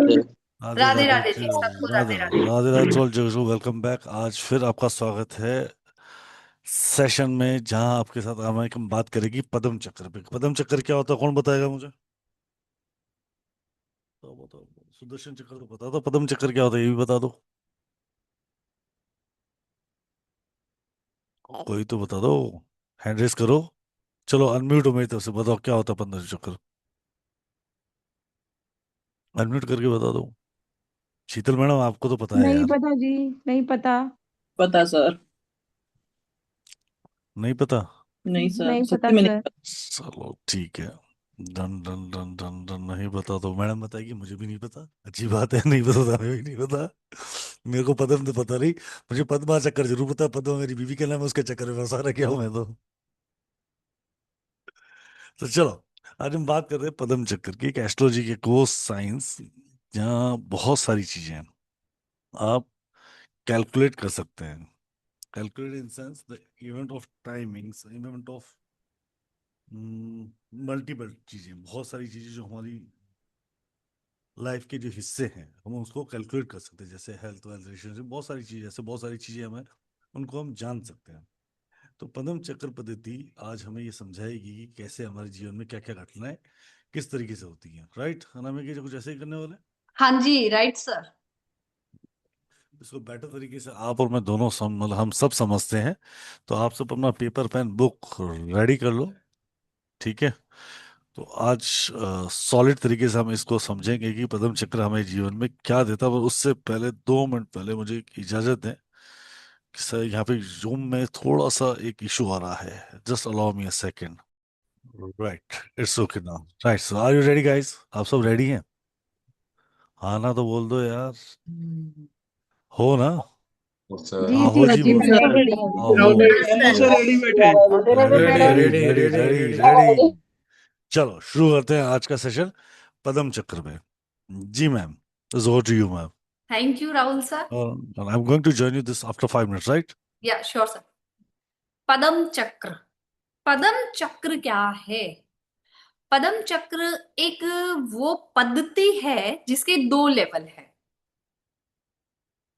राधे राधे राधे राधे जी। जी, सबको राधे राधे राधे राधे। राधे राधे जो welcome back. आज फिर आपका स्वागत है सेशन में, जहां आपके साथ हम बात करेगी पद्म चक्र पे। पद्म चक्र क्या होता है, कौन बताएगा मुझे? तो बताओ। सुदर्शन चक्र तो बता दो, पद्म चक्र क्या होता है ये भी बता दो। कोई तो बता दो, हैंड रेस करो। चलो अनम्यूट हो मेरी तरफ से, बताओ क्या होता है पद्म चक्र। अनम्यूट करके बता दो। शीतल मैडम, आपको तो पता है नहीं यार। पता जी। नहीं पता। पता सर। नहीं पता? नहीं सर, नहीं पता सत्य में नहीं सर। पता। चलो ठीक है। Done done done done done, नहीं पता तो मैडम बताएगी, मुझे भी नहीं पता। अच्छी बात है, नहीं पता तो हमें भी नहीं पता। मेरे को पद्म तो पता नहीं। मुझे पद्मा चक्कर जरूर पता है, पद्मा मेरी बीवी का नाम है, उसके चक्कर में फंसा रखा हूं मैं तो। तो चलो, आज हम बात कर रहे हैं पद्म चक्र की, एक एस्ट्रोलॉजी के कोर्स साइंस, जहाँ बहुत सारी चीजें हैं आप कैलकुलेट कर सकते हैं। Calculate in sense the event off timings, event of multiple चीजें, बहुत सारी चीजें जो हमारी लाइफ के जो हिस्से हैं हम उसको कैलकुलेट कर सकते हैं, जैसे हेल्थ वेल्थ रिलेशनशिप, बहुत सारी चीजें, ऐसे बहुत सारी चीजें हमें उनको हम जान सकते हैं। तो पद्म चक्र पद्धति आज हमें ये समझाएगी कि कैसे हमारे जीवन में क्या क्या घटनाएं किस तरीके से होती हैं। राइट अनामिका जी, कुछ ऐसे ही करने वाले हैं? हाँ जी, राइट सर। इसको बेटर तरीके से आप और मैं दोनों मतलब हम सब समझते हैं। तो आप सब अपना पेपर पेन बुक रेडी कर लो, ठीक है? तो आज सॉलिड तरीके से हम इसको समझेंगे कि पद्म चक्र हमें जीवन में क्या देता है। पर उससे पहले 2 मिनट पहले मुझे एक इजाजत दें कि सर यहाँ पे जूम में थोड़ा सा एक इशू आ रहा है, just allow me a second. Right, it's okay now. Right, so are you ready guys? आप सब रेडी हैं? हाँ ना तो बोल दो यार। हो ना? जी हाँ जी हो जी, जी बोलो। बिल्कुल सर, रेडी है। हाँ हो। यस हम सर। से रेडी बैठे हैं। Radhe Radhe ready madam. Ready ready ready ready. चलो शुरू करते हैं आज का सेशन पद्म चक्र पे। जी ma'am, over to you ma'am. Thank you Rahul sir. I am going to join you this after 5 minutes, right? या श्योर सर। पद्म चक्र। पद्म चक्र क्या है? पद्म चक्र एक वो पद्धति है जिसके दो लेवल है।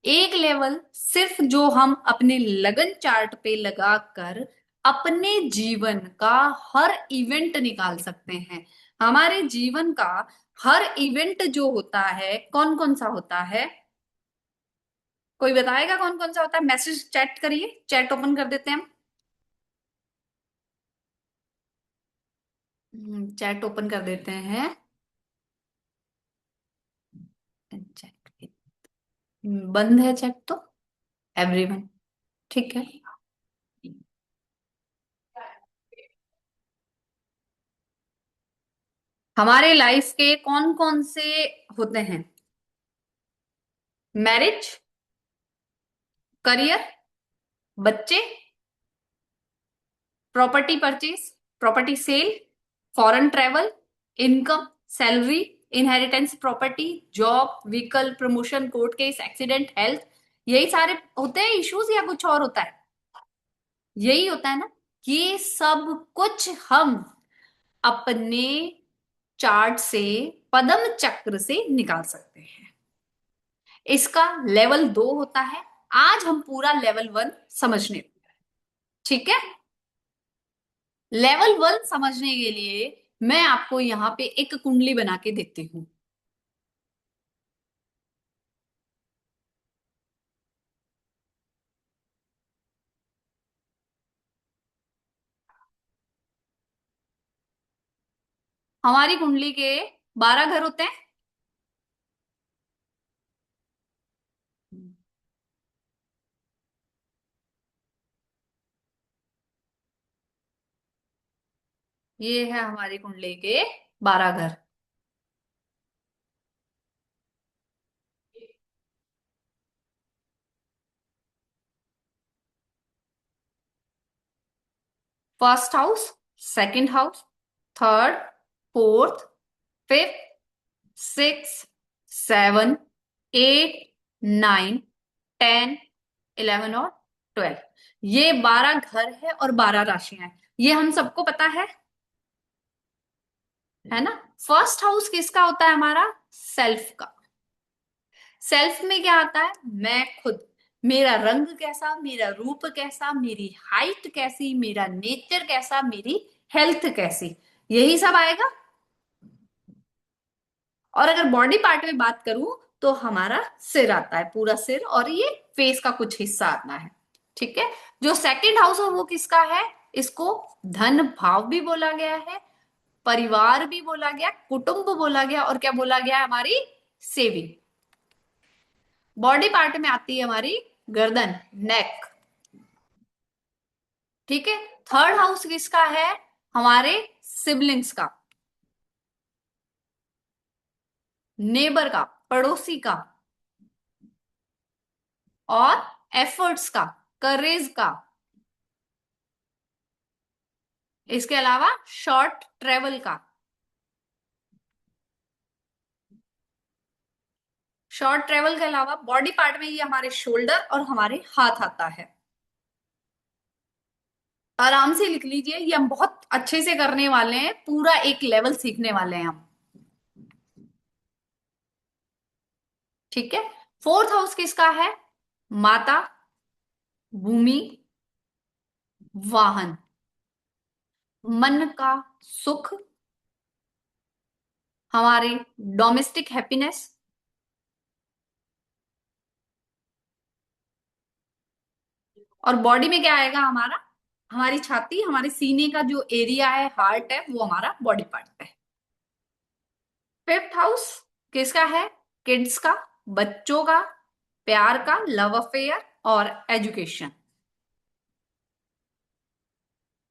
एक लेवल सिर्फ जो हम अपने लगन चार्ट पे लगाकर अपने जीवन का हर इवेंट निकाल सकते हैं। हमारे जीवन का हर इवेंट जो होता है कौन कौन सा होता है? कोई बताएगा कौन कौन सा होता है? मैसेज चैट करिए, चैट ओपन कर देते हैं हम। चैट ओपन कर देते हैं। चैट बंद है चैट तो। एवरीवन ठीक है। हमारे लाइफ के कौन कौन से होते हैं? मैरिज, करियर, बच्चे, property purchase, property sale, foreign travel, income, salary, inheritance property, job, vehicle, promotion, court case, accident, health. यही सारे होते हैं इश्यूज या कुछ और होता है? यही होता है ना। ये सब कुछ हम अपने चार्ट से, पद्म चक्र से निकाल सकते हैं। इसका लेवल 2 होता है। आज हम पूरा लेवल 1 समझने, ठीक है? लेवल 1 समझने के लिए मैं आपको यहां पे एक कुंडली बना के देती हूं। हमारी कुंडली के 12 घर होते हैं। ये है हमारी कुंडली के 12 घर। First house, second house, third, fourth, fifth, six, seven, eight, nine, 10, 11 और 12। ये 12 घर है और 12 राशियां हैं। ये हम सबको पता है ना? फर्स्ट हाउस किसका होता है? हमारा सेल्फ का। सेल्फ में क्या आता है? मैं खुद, मेरा रंग कैसा, मेरा रूप कैसा, मेरी हाइट कैसी, मेरा नेचर कैसा, मेरी हेल्थ कैसी, यही सब आएगा। और अगर बॉडी पार्ट में बात करूं तो हमारा सिर आता है, पूरा सिर, और ये फेस का कुछ हिस्सा आता है। ठीक है। जो सेकंड हाउस है वो किसका है? इसको धन भाव भी बोला गया है, परिवार भी बोला गया, कुटुंब बोला गया, और क्या बोला गया है? हमारी सेविंग। बॉडी पार्ट में आती है हमारी गर्दन, नेक। ठीक है। थर्ड हाउस किसका है? हमारे सिबलिंग्स का, नेबर का, पड़ोसी का, और एफर्ट्स का, करेज का। इसके अलावा शॉर्ट ट्रेवल का। शॉर्ट ट्रेवल के अलावा बॉडी पार्ट में ये हमारे शोल्डर और हमारे हाथ आता है। आराम से लिख लीजिए, ये हम बहुत अच्छे से करने वाले हैं, पूरा एक लेवल सीखने वाले हैं हम। ठीक है। फोर्थ हाउस किसका है? माता, भूमि, वाहन, मन का सुख, हमारे डोमेस्टिक हैप्पीनेस, और बॉडी में क्या आएगा हमारा? हमारी छाती, हमारे सीने का जो एरिया है, हार्ट है, वो हमारा बॉडी पार्ट है। फिफ्थ हाउस किसका है? किड्स का, बच्चों का, प्यार का, लव अफेयर, और एजुकेशन।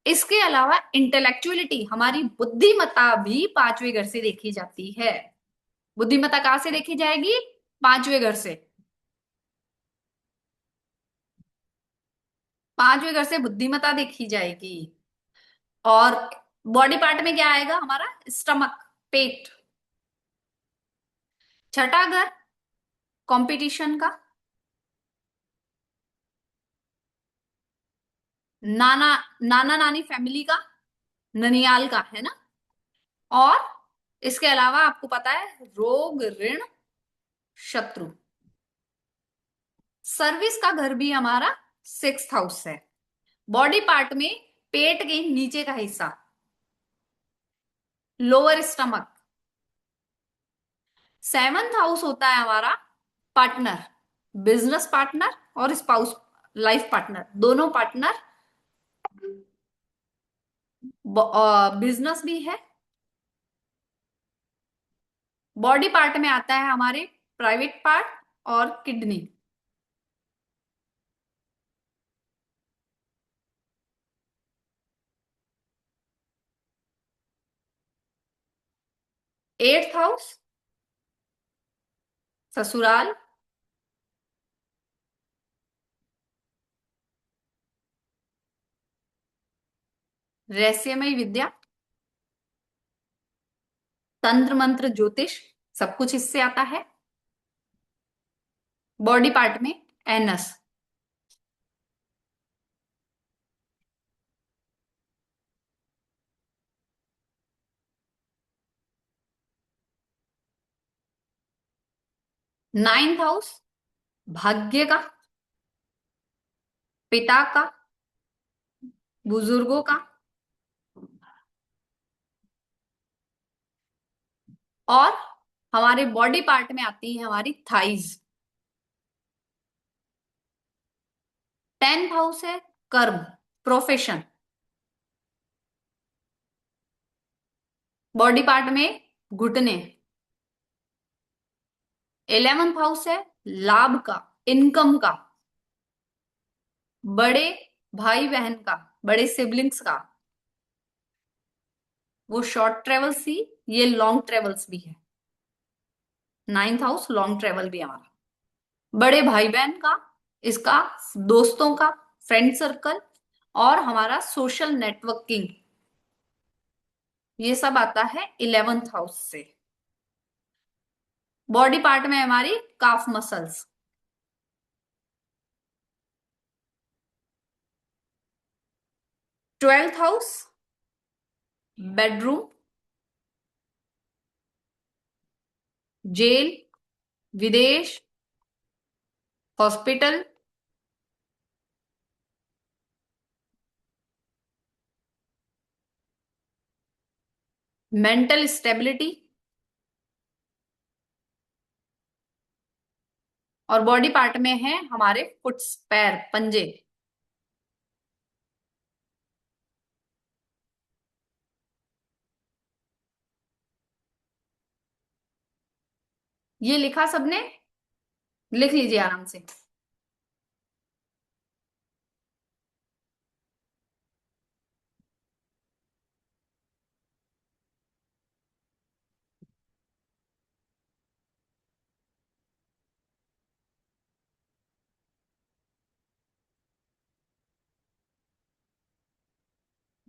इसके अलावा इंटेलेक्चुअलिटी, हमारी बुद्धिमत्ता भी पांचवें घर से देखी जाती है। बुद्धिमत्ता कहां से देखी जाएगी? पांचवें घर से। पांचवें घर से बुद्धिमत्ता देखी जाएगी। और बॉडी पार्ट में क्या आएगा? हमारा स्टमक, पेट। छठा घर कंपटीशन का, नाना नाना नानी फैमिली का, ननियाल का, है ना। और इसके अलावा आपको पता है रोग, ऋण, शत्रु। सर्विस का घर भी हमारा सिक्स्थ हाउस है। बॉडी पार्ट में पेट के नीचे का हिस्सा, लोअर स्टमक। सेवंथ हाउस होता है हमारा पार्टनर, बिजनेस पार्टनर और स्पाउस, लाइफ पार्टनर, दोनों पार्टनर। बिजनेस भी है। बॉडी पार्ट में आता है हमारे प्राइवेट पार्ट और किडनी। एट्थ हाउस ससुराल, रहस्यमय विद्या, तंत्र मंत्र, ज्योतिष, सब कुछ इससे आता है। बॉडी पार्ट में एनस। नाइन्थ हाउस भाग्य का, पिता का, बुजुर्गों का, और हमारे बॉडी पार्ट में आती है हमारी थाइज। टेंथ हाउस है कर्म, प्रोफेशन। बॉडी पार्ट में घुटने। इलेवेंथ हाउस है लाभ का, इनकम का, बड़े भाई बहन का, बड़े सिबलिंग्स का। वो शॉर्ट ट्रेवल्स थी, ये लॉन्ग ट्रेवल्स भी है। नाइन्थ हाउस लॉन्ग ट्रेवल भी हमारा, बड़े भाई बहन का, इसका दोस्तों का, फ्रेंड सर्कल, और हमारा सोशल नेटवर्किंग, ये सब आता है इलेवेंथ हाउस से। बॉडी पार्ट में हमारी calf muscles. Twelfth house bedroom, jail, विदेश, हॉस्पिटल, मेंटल स्टेबिलिटी, और बॉडी पार्ट में है हमारे फुट्स, पैर, पंजे। ये लिखा सबने? लिख लीजिए आराम से।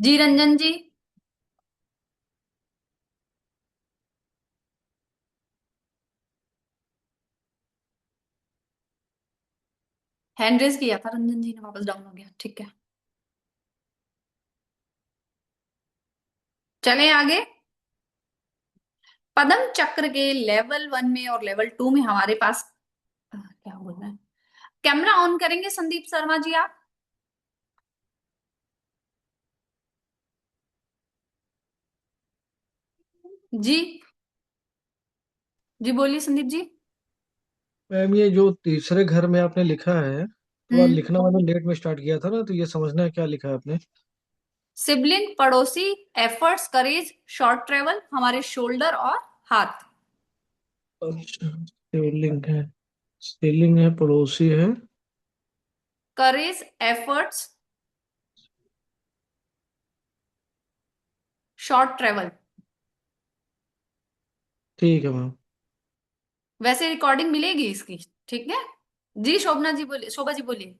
जी रंजन जी। हैंड रेज किया था रंजन जी ने, वापस डाउन हो गया, ठीक है। चलें आगे। पदम चक्र के लेवल 1 में और लेवल 2 में हमारे पास क्या बोलना है? कैमरा ऑन करेंगे संदीप शर्मा जी आप? जी जी बोलिए संदीप जी। मैम ये जो तीसरे घर में आपने लिखा है, तो आज हम्म। लिखना मैंने लेट में स्टार्ट किया था ना, तो ये समझना है क्या लिखा है आपने। सिबलिंग, पड़ोसी, एफर्ट्स, करेज, शॉर्ट ट्रेवल, हमारे शोल्डर और हाथ। अच्छा, सीलिंग है, सीलिंग है, पड़ोसी है। करेज, एफर्ट्स, शॉर्ट ट्रेवल। ठीक है मैम। वैसे रिकॉर्डिंग मिलेगी इसकी, ठीक है जी। शोभना जी बोलिए, शोभा जी बोलिए।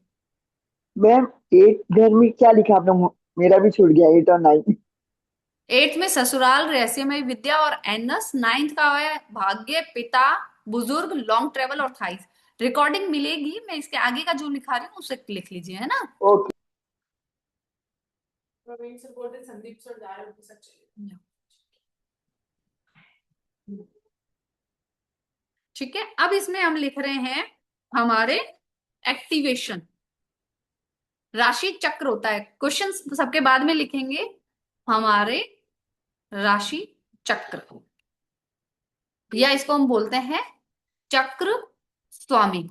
मैम 8 घर में क्या लिखा आपने? मेरा भी छूट गया 8 और 9। 8 में ससुराल, रहस्यमय विद्या और एनस। 9th का है भाग्य, पिता, बुजुर्ग, लॉन्ग ट्रेवल और थाइस। रिकॉर्डिंग मिलेगी, मैं इसके आगे का जो लिखा रही हूँ उसे लिख लीजिए, है ना। ओके। प्रवीण सर बोल रहे संदीप सर जा रहे हो सर, चलिए। ठीक है, अब इसमें हम लिख रहे हैं हमारे एक्टिवेशन। राशि चक्र होता है, क्वेश्चन सबके बाद में लिखेंगे हमारे राशि चक्र, या इसको हम बोलते हैं चक्र स्वामी।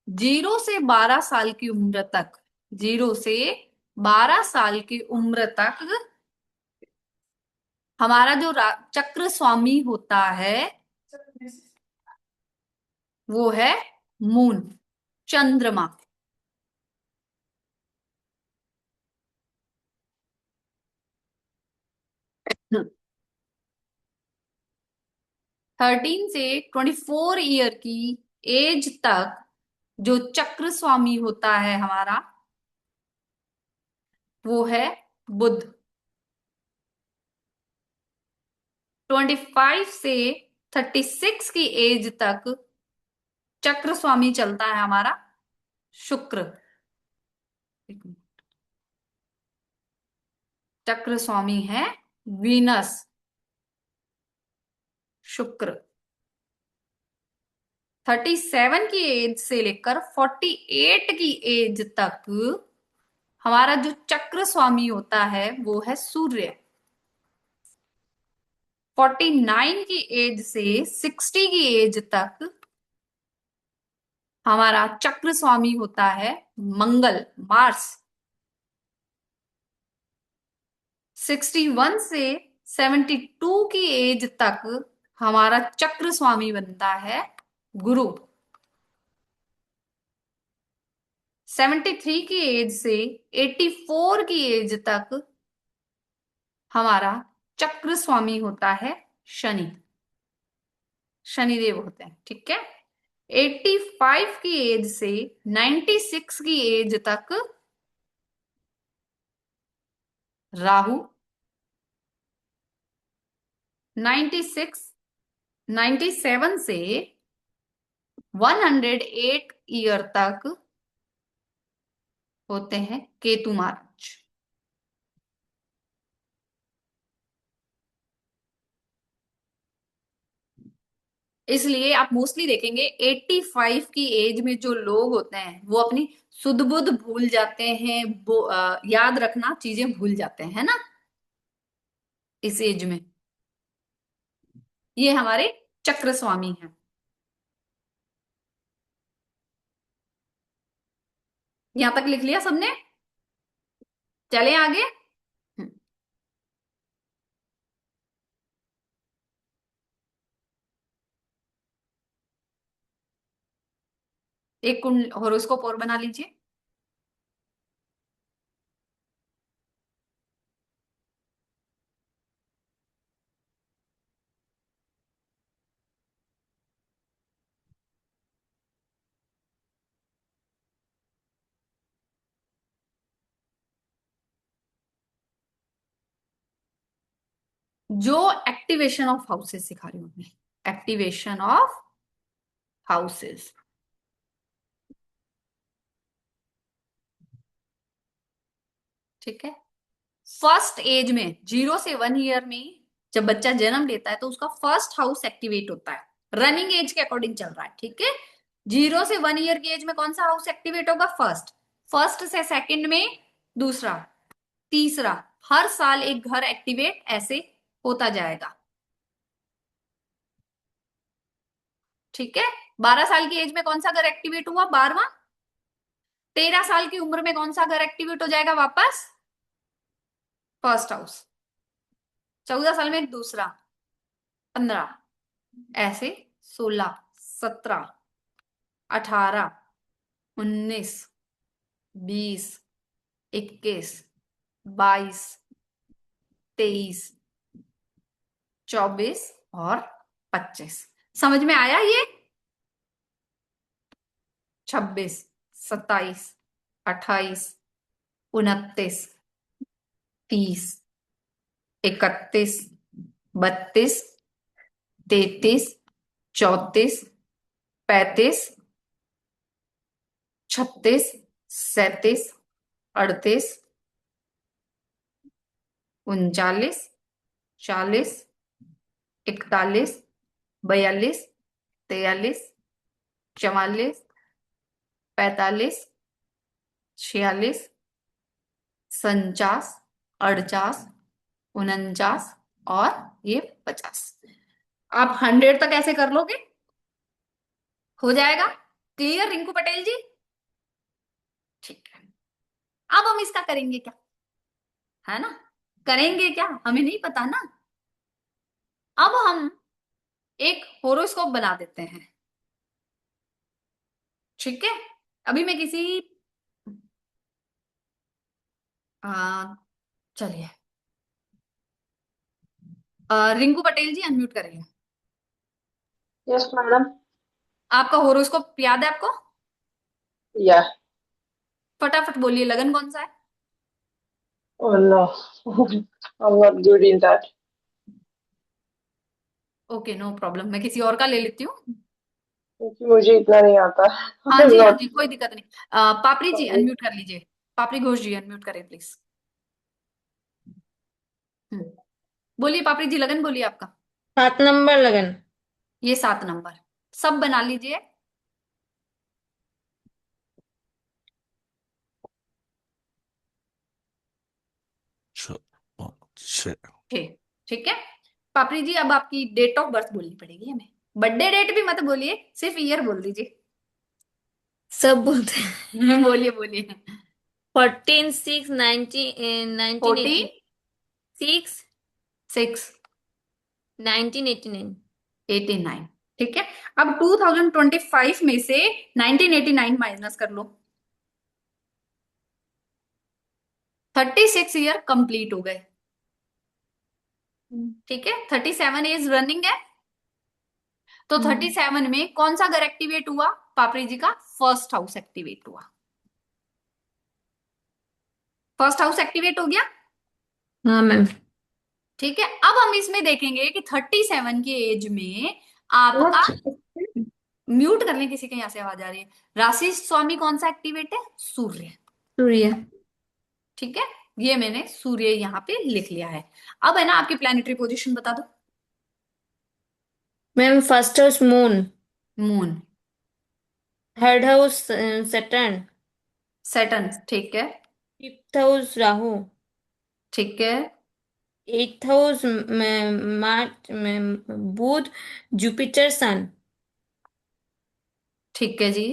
0 से 12 साल की उम्र तक, 0 से 12 साल की उम्र तक हमारा जो चक्र स्वामी होता है वो है मून, चंद्रमा। हम्म। 13 से 24 ईयर की एज तक जो चक्र स्वामी होता है हमारा वो है बुध। 25 से 36 की एज तक चक्र स्वामी चलता है हमारा शुक्र। एक मिनट। चक्र स्वामी है वीनस, शुक्र। 37 की एज से लेकर 48 की एज तक हमारा जो चक्र स्वामी होता है वो है सूर्य। 49 की एज से 60 की एज तक हमारा चक्र स्वामी होता है मंगल, मार्स। 61 से 72 की एज तक हमारा चक्र स्वामी बनता है गुरु। 73 की एज से 84 की एज तक हमारा चक्र स्वामी होता है शनि, शनिदेव होते हैं, ठीक है। 85 की एज से 96 की एज तक राहु। 96 97 से 108 ईयर तक होते हैं केतु महाराज। इसलिए आप मोस्टली देखेंगे 85 की एज में जो लोग होते हैं वो अपनी सुध बुध भूल जाते हैं, याद रखना चीजें भूल जाते हैं, है ना, इस एज में। ये हमारे चक्र स्वामी हैं। यहां तक लिख लिया सबने? चले आगे। हम्म, एक कुंड हॉरोस्कोप और बना लीजिए। जो एक्टिवेशन ऑफ हाउसेस सिखा रही हूं मैं, एक्टिवेशन ऑफ हाउसेस। ठीक है। फर्स्ट एज में 0 से 1 ईयर में जब बच्चा जन्म लेता है तो उसका फर्स्ट हाउस एक्टिवेट होता है, रनिंग एज के अकॉर्डिंग चल रहा है। ठीक है। 0 से 1 ईयर की एज में कौन सा हाउस एक्टिवेट होगा? फर्स्ट। फर्स्ट से सेकंड में दूसरा, तीसरा, हर साल एक घर एक्टिवेट ऐसे होता जाएगा। ठीक है। 12 साल की एज में कौन सा घर एक्टिवेट हुआ? 12वां। 13 साल की उम्र में कौन सा घर एक्टिवेट हो जाएगा वापस? First house. 14 साल में दूसरा, 15, ऐसे 16, 17, 18, 19, 20, 21, 22, 23, 24 और 25। समझ में आया ये? 26, 27, 28, 29, 30, 31, 32, 33, 34, 35, 36, 37, 38, 39, 40, 41, 42, 43, 44, 45, 46, 49, 48, 49 और ये 50। आप 100 तक ऐसे कर लोगे? हो जाएगा? क्लियर रिंकू पटेल जी? ठीक है। अब हम इसका करेंगे क्या, है ना? करेंगे क्या हमें नहीं पता ना। अब हम एक होरोस्कोप बना देते हैं। ठीक है। अभी मैं किसी चलिए, रिंकू पटेल जी अनम्यूट करेंगे। Yes, madam. आपका होरोस्कोप याद है आपको? Yeah. फटाफट बोलिए, लगन कौन सा है? Oh no. I'm not good in that. Okay, no problem, मैं किसी और का ले लेती हूँ। क्योंकि मुझे इतना नहीं आता। हाँ I'm जी, हाँ not जी, कोई दिक्कत नहीं। पापड़ी जी sorry. अनम्यूट कर लीजिए। पापड़ी घोष जी अनम्यूट करें प्लीज। बोलिए पापड़ी जी, लगन बोलिए आपका। 7 नंबर लगन। ये 7 नंबर सब बना लीजिए। छ- छः। ठीक, ठीक है। पापड़ी जी अब आपकी डेट ऑफ बर्थ बोलनी पड़ेगी हमें। बर्थडे डेट भी मत बोलिए, सिर्फ ईयर बोल दीजिए। सब बोलते हैं। बोलिए बोलिए। 14/6/1989। 46, 1989। 89। ठीक है। अब 2025 में से 1989 माइनस कर लो। 36 ईयर कंप्लीट हो गए। ठीक है। 37 एज रनिंग है। तो 37 में कौन सा घर एक्टिवेट हुआ? पापड़ी जी का फर्स्ट हाउस एक्टिवेट हुआ। फर्स्ट हाउस एक्टिवेट हो गया। हाँ मैम। ठीक है। अब हम इसमें देखेंगे कि 37 की एज में आपका, म्यूट कर लें, किसी के यहाँ से आवाज आ रही है। राशि स्वामी कौन सा एक्टिवेट है? सूर्य। सूर्य। ठीक है। ये मैंने सूर्य यहाँ पे लिख लिया है। अब है ना, आपकी प्लैनेटरी पोजीशन बता दो। Ma'am first house moon, moon, third house Saturn, Saturn, ठीक है, फिफ्थ हाउस राहु, ठीक है, एट्थ हाउस मार्च में बुध, जुपिटर सन, ठीक है जी,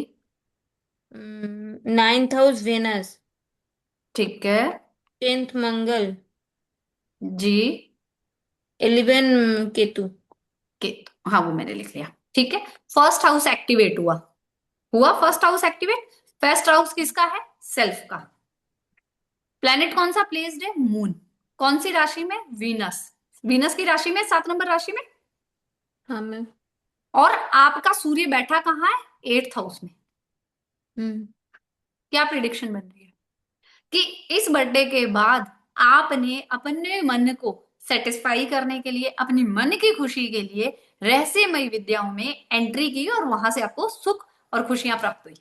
नाइन्थ हाउस वेनस, ठीक है टेंथ मंगल, जी, 11 केतु। के, हाँ वो मैंने लिख लिया, ठीक है। फर्स्ट हाउस एक्टिवेट हुआ, हुआ first house activate. First house किसका है? सेल्फ का। प्लेनेट कौन सा प्लेस्ड है? मून। कौन सी राशि में? वीनस। वीनस की राशि में, 7 नंबर राशि में। हाँ मैम। और आपका सूर्य बैठा कहाँ है? 8th हाउस में। हम्म। क्या प्रिडिक्शन बन रही है कि इस बर्थडे के बाद आपने अपने मन को सेटिस्फाई करने के लिए, अपनी मन की खुशी के लिए रहस्यमय विद्याओं में एंट्री की और वहां से आपको सुख और खुशियां प्राप्त हुई।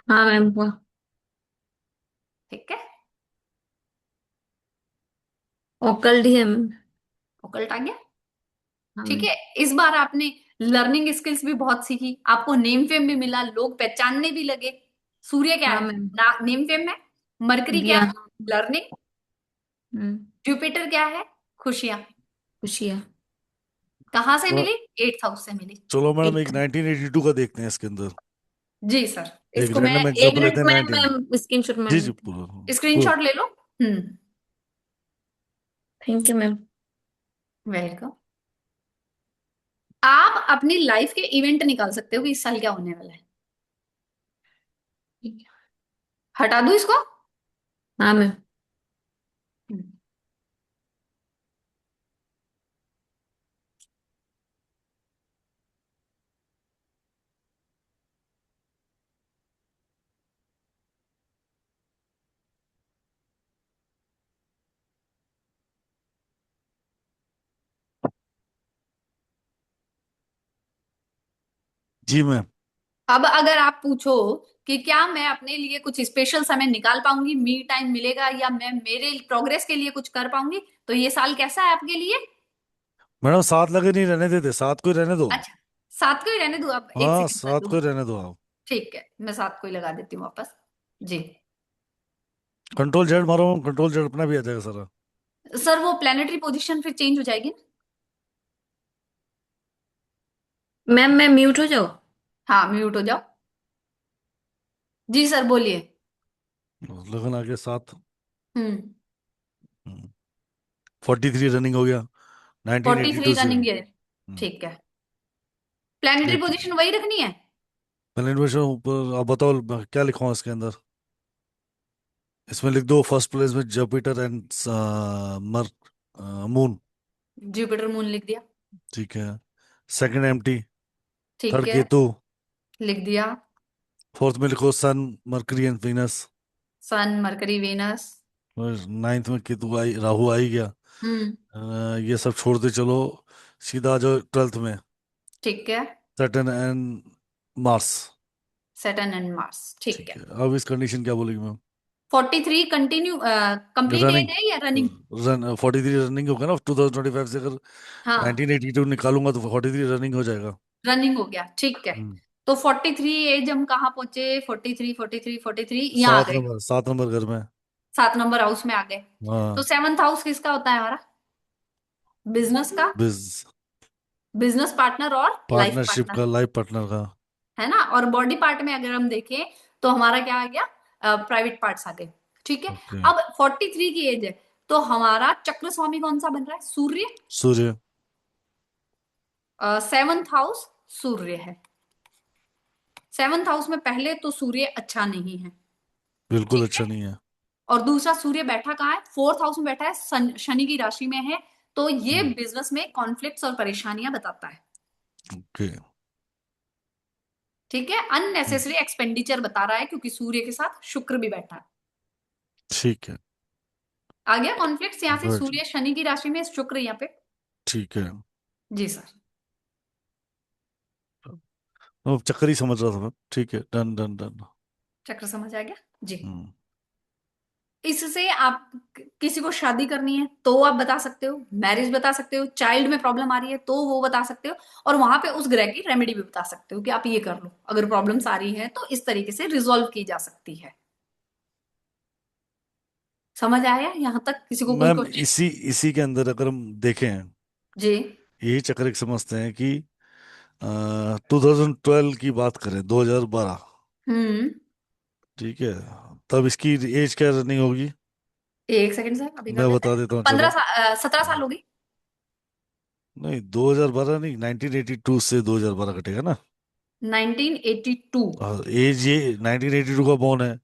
हाँ मैम हुआ। ठीक है, ओकल्ड ही है मैम। ओकल्ट आ गया। हाँ ठीक मैम। है, इस बार आपने लर्निंग स्किल्स भी बहुत सीखी, आपको नेम फेम भी मिला, लोग पहचानने भी लगे। सूर्य क्या हाँ है? मैम। नेम फेम है। मरकरी क्या दिया। है? लर्निंग। हम्म। जुपिटर क्या है? खुशियां। खुशियाँ। कहाँ से तो मिली? 8th हाउस से मिली। चलो मैडम एक एक 1982 का देखते हैं इसके अंदर। जी सर, एक इसको मैं रैंडम एक एग्जांपल मिनट लेते हैं मैम, 19। मैं स्क्रीनशॉट मार जी जी लेती हूँ। पूरा पूरा। स्क्रीनशॉट ले लो। Thank you ma'am. वेलकम। आप अपनी लाइफ के इवेंट निकाल सकते हो कि इस साल क्या होने वाला है। ठीक है। हटा दूं इसको? हाँ मैम। हम्म, जी मैम। अब अगर आप पूछो कि क्या मैं अपने लिए कुछ स्पेशल समय निकाल पाऊंगी, मी टाइम मिलेगा, या मैं मेरे प्रोग्रेस के लिए कुछ कर पाऊंगी, तो ये साल कैसा है आपके लिए? मैडम साथ लगे नहीं रहने देते, साथ को ही रहने दो। अच्छा, 7 को ही रहने दो, अब एक हाँ सेकंड कर साथ दो। को ही रहने दो आप। ठीक है, मैं 7 को ही लगा देती हूँ वापस। जी कंट्रोल जेड मारो, कंट्रोल जेड अपना भी आ जाएगा सारा। सर, वो प्लेनेटरी पोजीशन फिर चेंज हो जाएगी ना? मैम मैं म्यूट हो जाओ। हाँ, म्यूट हो जाओ। जी सर, बोलिए। लगन आ गया साथ। हम्म। 43 रनिंग हो गया 43 1982 से। रनिंग है। ठीक है, प्लेनेटरी ठीक है। पोजीशन वही रखनी है। प्लेनेट ऊपर आप बताओ क्या लिखवाऊं इसके अंदर। इसमें लिख दो फर्स्ट प्लेस में जुपिटर एंड मर मून। जुपिटर मून लिख दिया। ठीक है। Second empty. ठीक थर्ड है, केतु। लिख दिया। फोर्थ में लिखो sun Mercury and Venus. Sun, Mercury, Venus. Ninth में केतु आई, राहु आ ही गया। हम्म। ये सब छोड़ते चलो, सीधा आ जाओ 12th में। ठीक है, Saturn and Mars. Saturn and Mars, ठीक ठीक है। है, अब इस कंडीशन क्या बोलेगी ma'am. 43 continue complete running. Age है या रनिंग? 43 रनिंग होगा ना 2025 से, अगर हाँ, 1982 निकालूंगा तो 43 रनिंग हो जाएगा। रनिंग हो गया, ठीक है। हम्म। तो 43 एज हम कहाँ पहुंचे? 43, 43, 43 यहाँ आ सात गए। नंबर 7 नंबर घर में। 7 नंबर हाउस में आ गए। तो हाँ। 7th हाउस किसका होता है हमारा? बिजनेस का। बिज बिजनेस पार्टनर और लाइफ पार्टनरशिप पार्टनर, का, लाइफ पार्टनर का। है ना? और बॉडी पार्ट में अगर हम देखें तो हमारा क्या आ गया? प्राइवेट पार्ट्स आ गए। ठीक है। ओके। अब 43 की एज है, तो हमारा चक्र स्वामी कौन सा बन रहा है? सूर्य। सूर्य। 7th हाउस सूर्य है। 7th हाउस में पहले तो सूर्य अच्छा नहीं है। बिल्कुल ठीक अच्छा है। नहीं है। और दूसरा, सूर्य बैठा कहाँ है? 4th हाउस में बैठा है, शनि की राशि में है। तो ये हम्म, बिजनेस में कॉन्फ्लिक्ट्स और परेशानियां बताता है। ओके। ठीक है, अननेसेसरी एक्सपेंडिचर बता रहा है, क्योंकि सूर्य के साथ शुक्र भी बैठा है। ठीक है। आ गया कॉन्फ्लिक्ट यहाँ से? गुड। सूर्य शनि की राशि में, शुक्र यहाँ पे। ठीक है। जी सर। अब चक्कर ही समझ रहा था मैं, ठीक है, डन डन डन। चक्र समझ आ गया जी। हम्म। इससे आप किसी को शादी करनी है तो आप बता सकते हो, मैरिज बता सकते हो, चाइल्ड में प्रॉब्लम आ रही है तो वो बता सकते हो, और वहां पे उस ग्रह की रेमेडी भी बता सकते हो कि आप ये कर लो, अगर प्रॉब्लम्स आ रही है तो इस तरीके से रिजॉल्व की जा सकती है। समझ आया यहाँ तक? किसी को कोई मैम क्वेश्चन? इसी इसी के अंदर अगर हम देखें, जी। यही चक्र एक समझते हैं कि 2012 की बात करें, 2012, हम्म। ठीक है, तब इसकी एज क्या रनिंग होगी? एक सेकंड सर, अभी कर मैं लेते बता हैं। देता हूँ, पंद्रह चलो। साल 17 साल होगी। नहीं, 2012 नहीं, 1982 से 2012 कटेगा ना। 1982। और एज ये 1982 का बॉर्न है,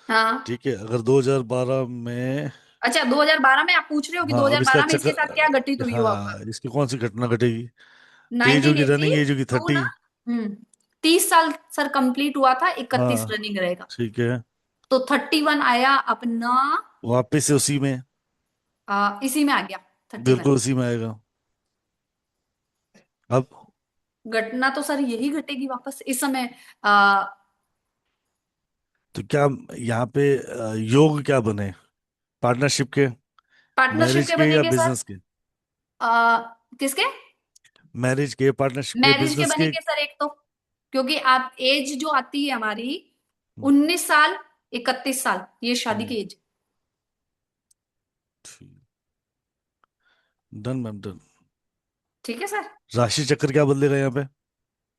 हाँ। ठीक है। अगर 2012 में, अच्छा, 2012 में आप पूछ रहे हो कि हाँ, अब इसका 2012 में इसके साथ क्या घटित चक्कर, हुई होगा? हाँ, इसकी कौन सी घटना घटेगी? एज होगी, रनिंग एज होगी 1982 30। ना। हम्म। 30 साल सर कंप्लीट हुआ था, 31 हाँ, रनिंग रहेगा। ठीक है, तो 31 आया अपना। वापस से उसी में, इसी में आ गया 31। बिल्कुल उसी में आएगा। अब घटना तो सर यही घटेगी वापस इस समय। आ, तो क्या यहाँ पे योग क्या बने? पार्टनरशिप के, पार्टनरशिप मैरिज के के या बनेंगे सर। बिजनेस के? किसके? मैरिज के, पार्टनरशिप के, मैरिज के बिजनेस के? बनेंगे सर एक तो, क्योंकि आप एज जो आती है हमारी हम्म, 19 साल, 31 साल, ये शादी हम्म, की एज। ठीक, डन मैम, डन। ठीक है सर। राशि चक्र क्या बदलेगा यहाँ पे?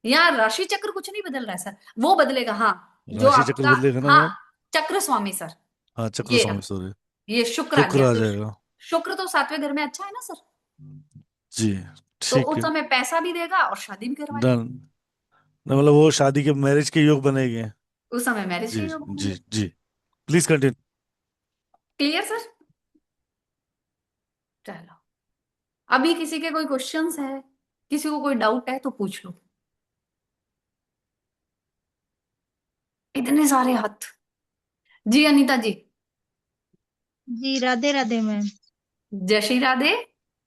यहाँ राशि चक्र कुछ नहीं बदल रहा है सर, वो बदलेगा हाँ, जो राशि चक्र आपका। बदलेगा ना हाँ, मैम? चक्र स्वामी सर। हाँ, चक्र ये स्वामी, रहा, सॉरी। ये शुक्र आ शुक्र गया आ तो जाएगा। शुक्र तो 7वें घर में अच्छा है ना सर। जी, तो ठीक उस है, समय पैसा भी देगा और शादी भी करवाएगा। डन। मतलब वो शादी के, मैरिज के योग बनेंगे। उस समय मैरिज के जी, योग जी, होंगे। जी, प्लीज कंटिन्यू। Clear sir? चलो, अभी किसी के कोई क्वेश्चंस है, किसी को कोई डाउट है तो पूछ लो। इतने सारे हाथ। जी अनीता जी। जी राधे राधे मैम। जय श्री राधे।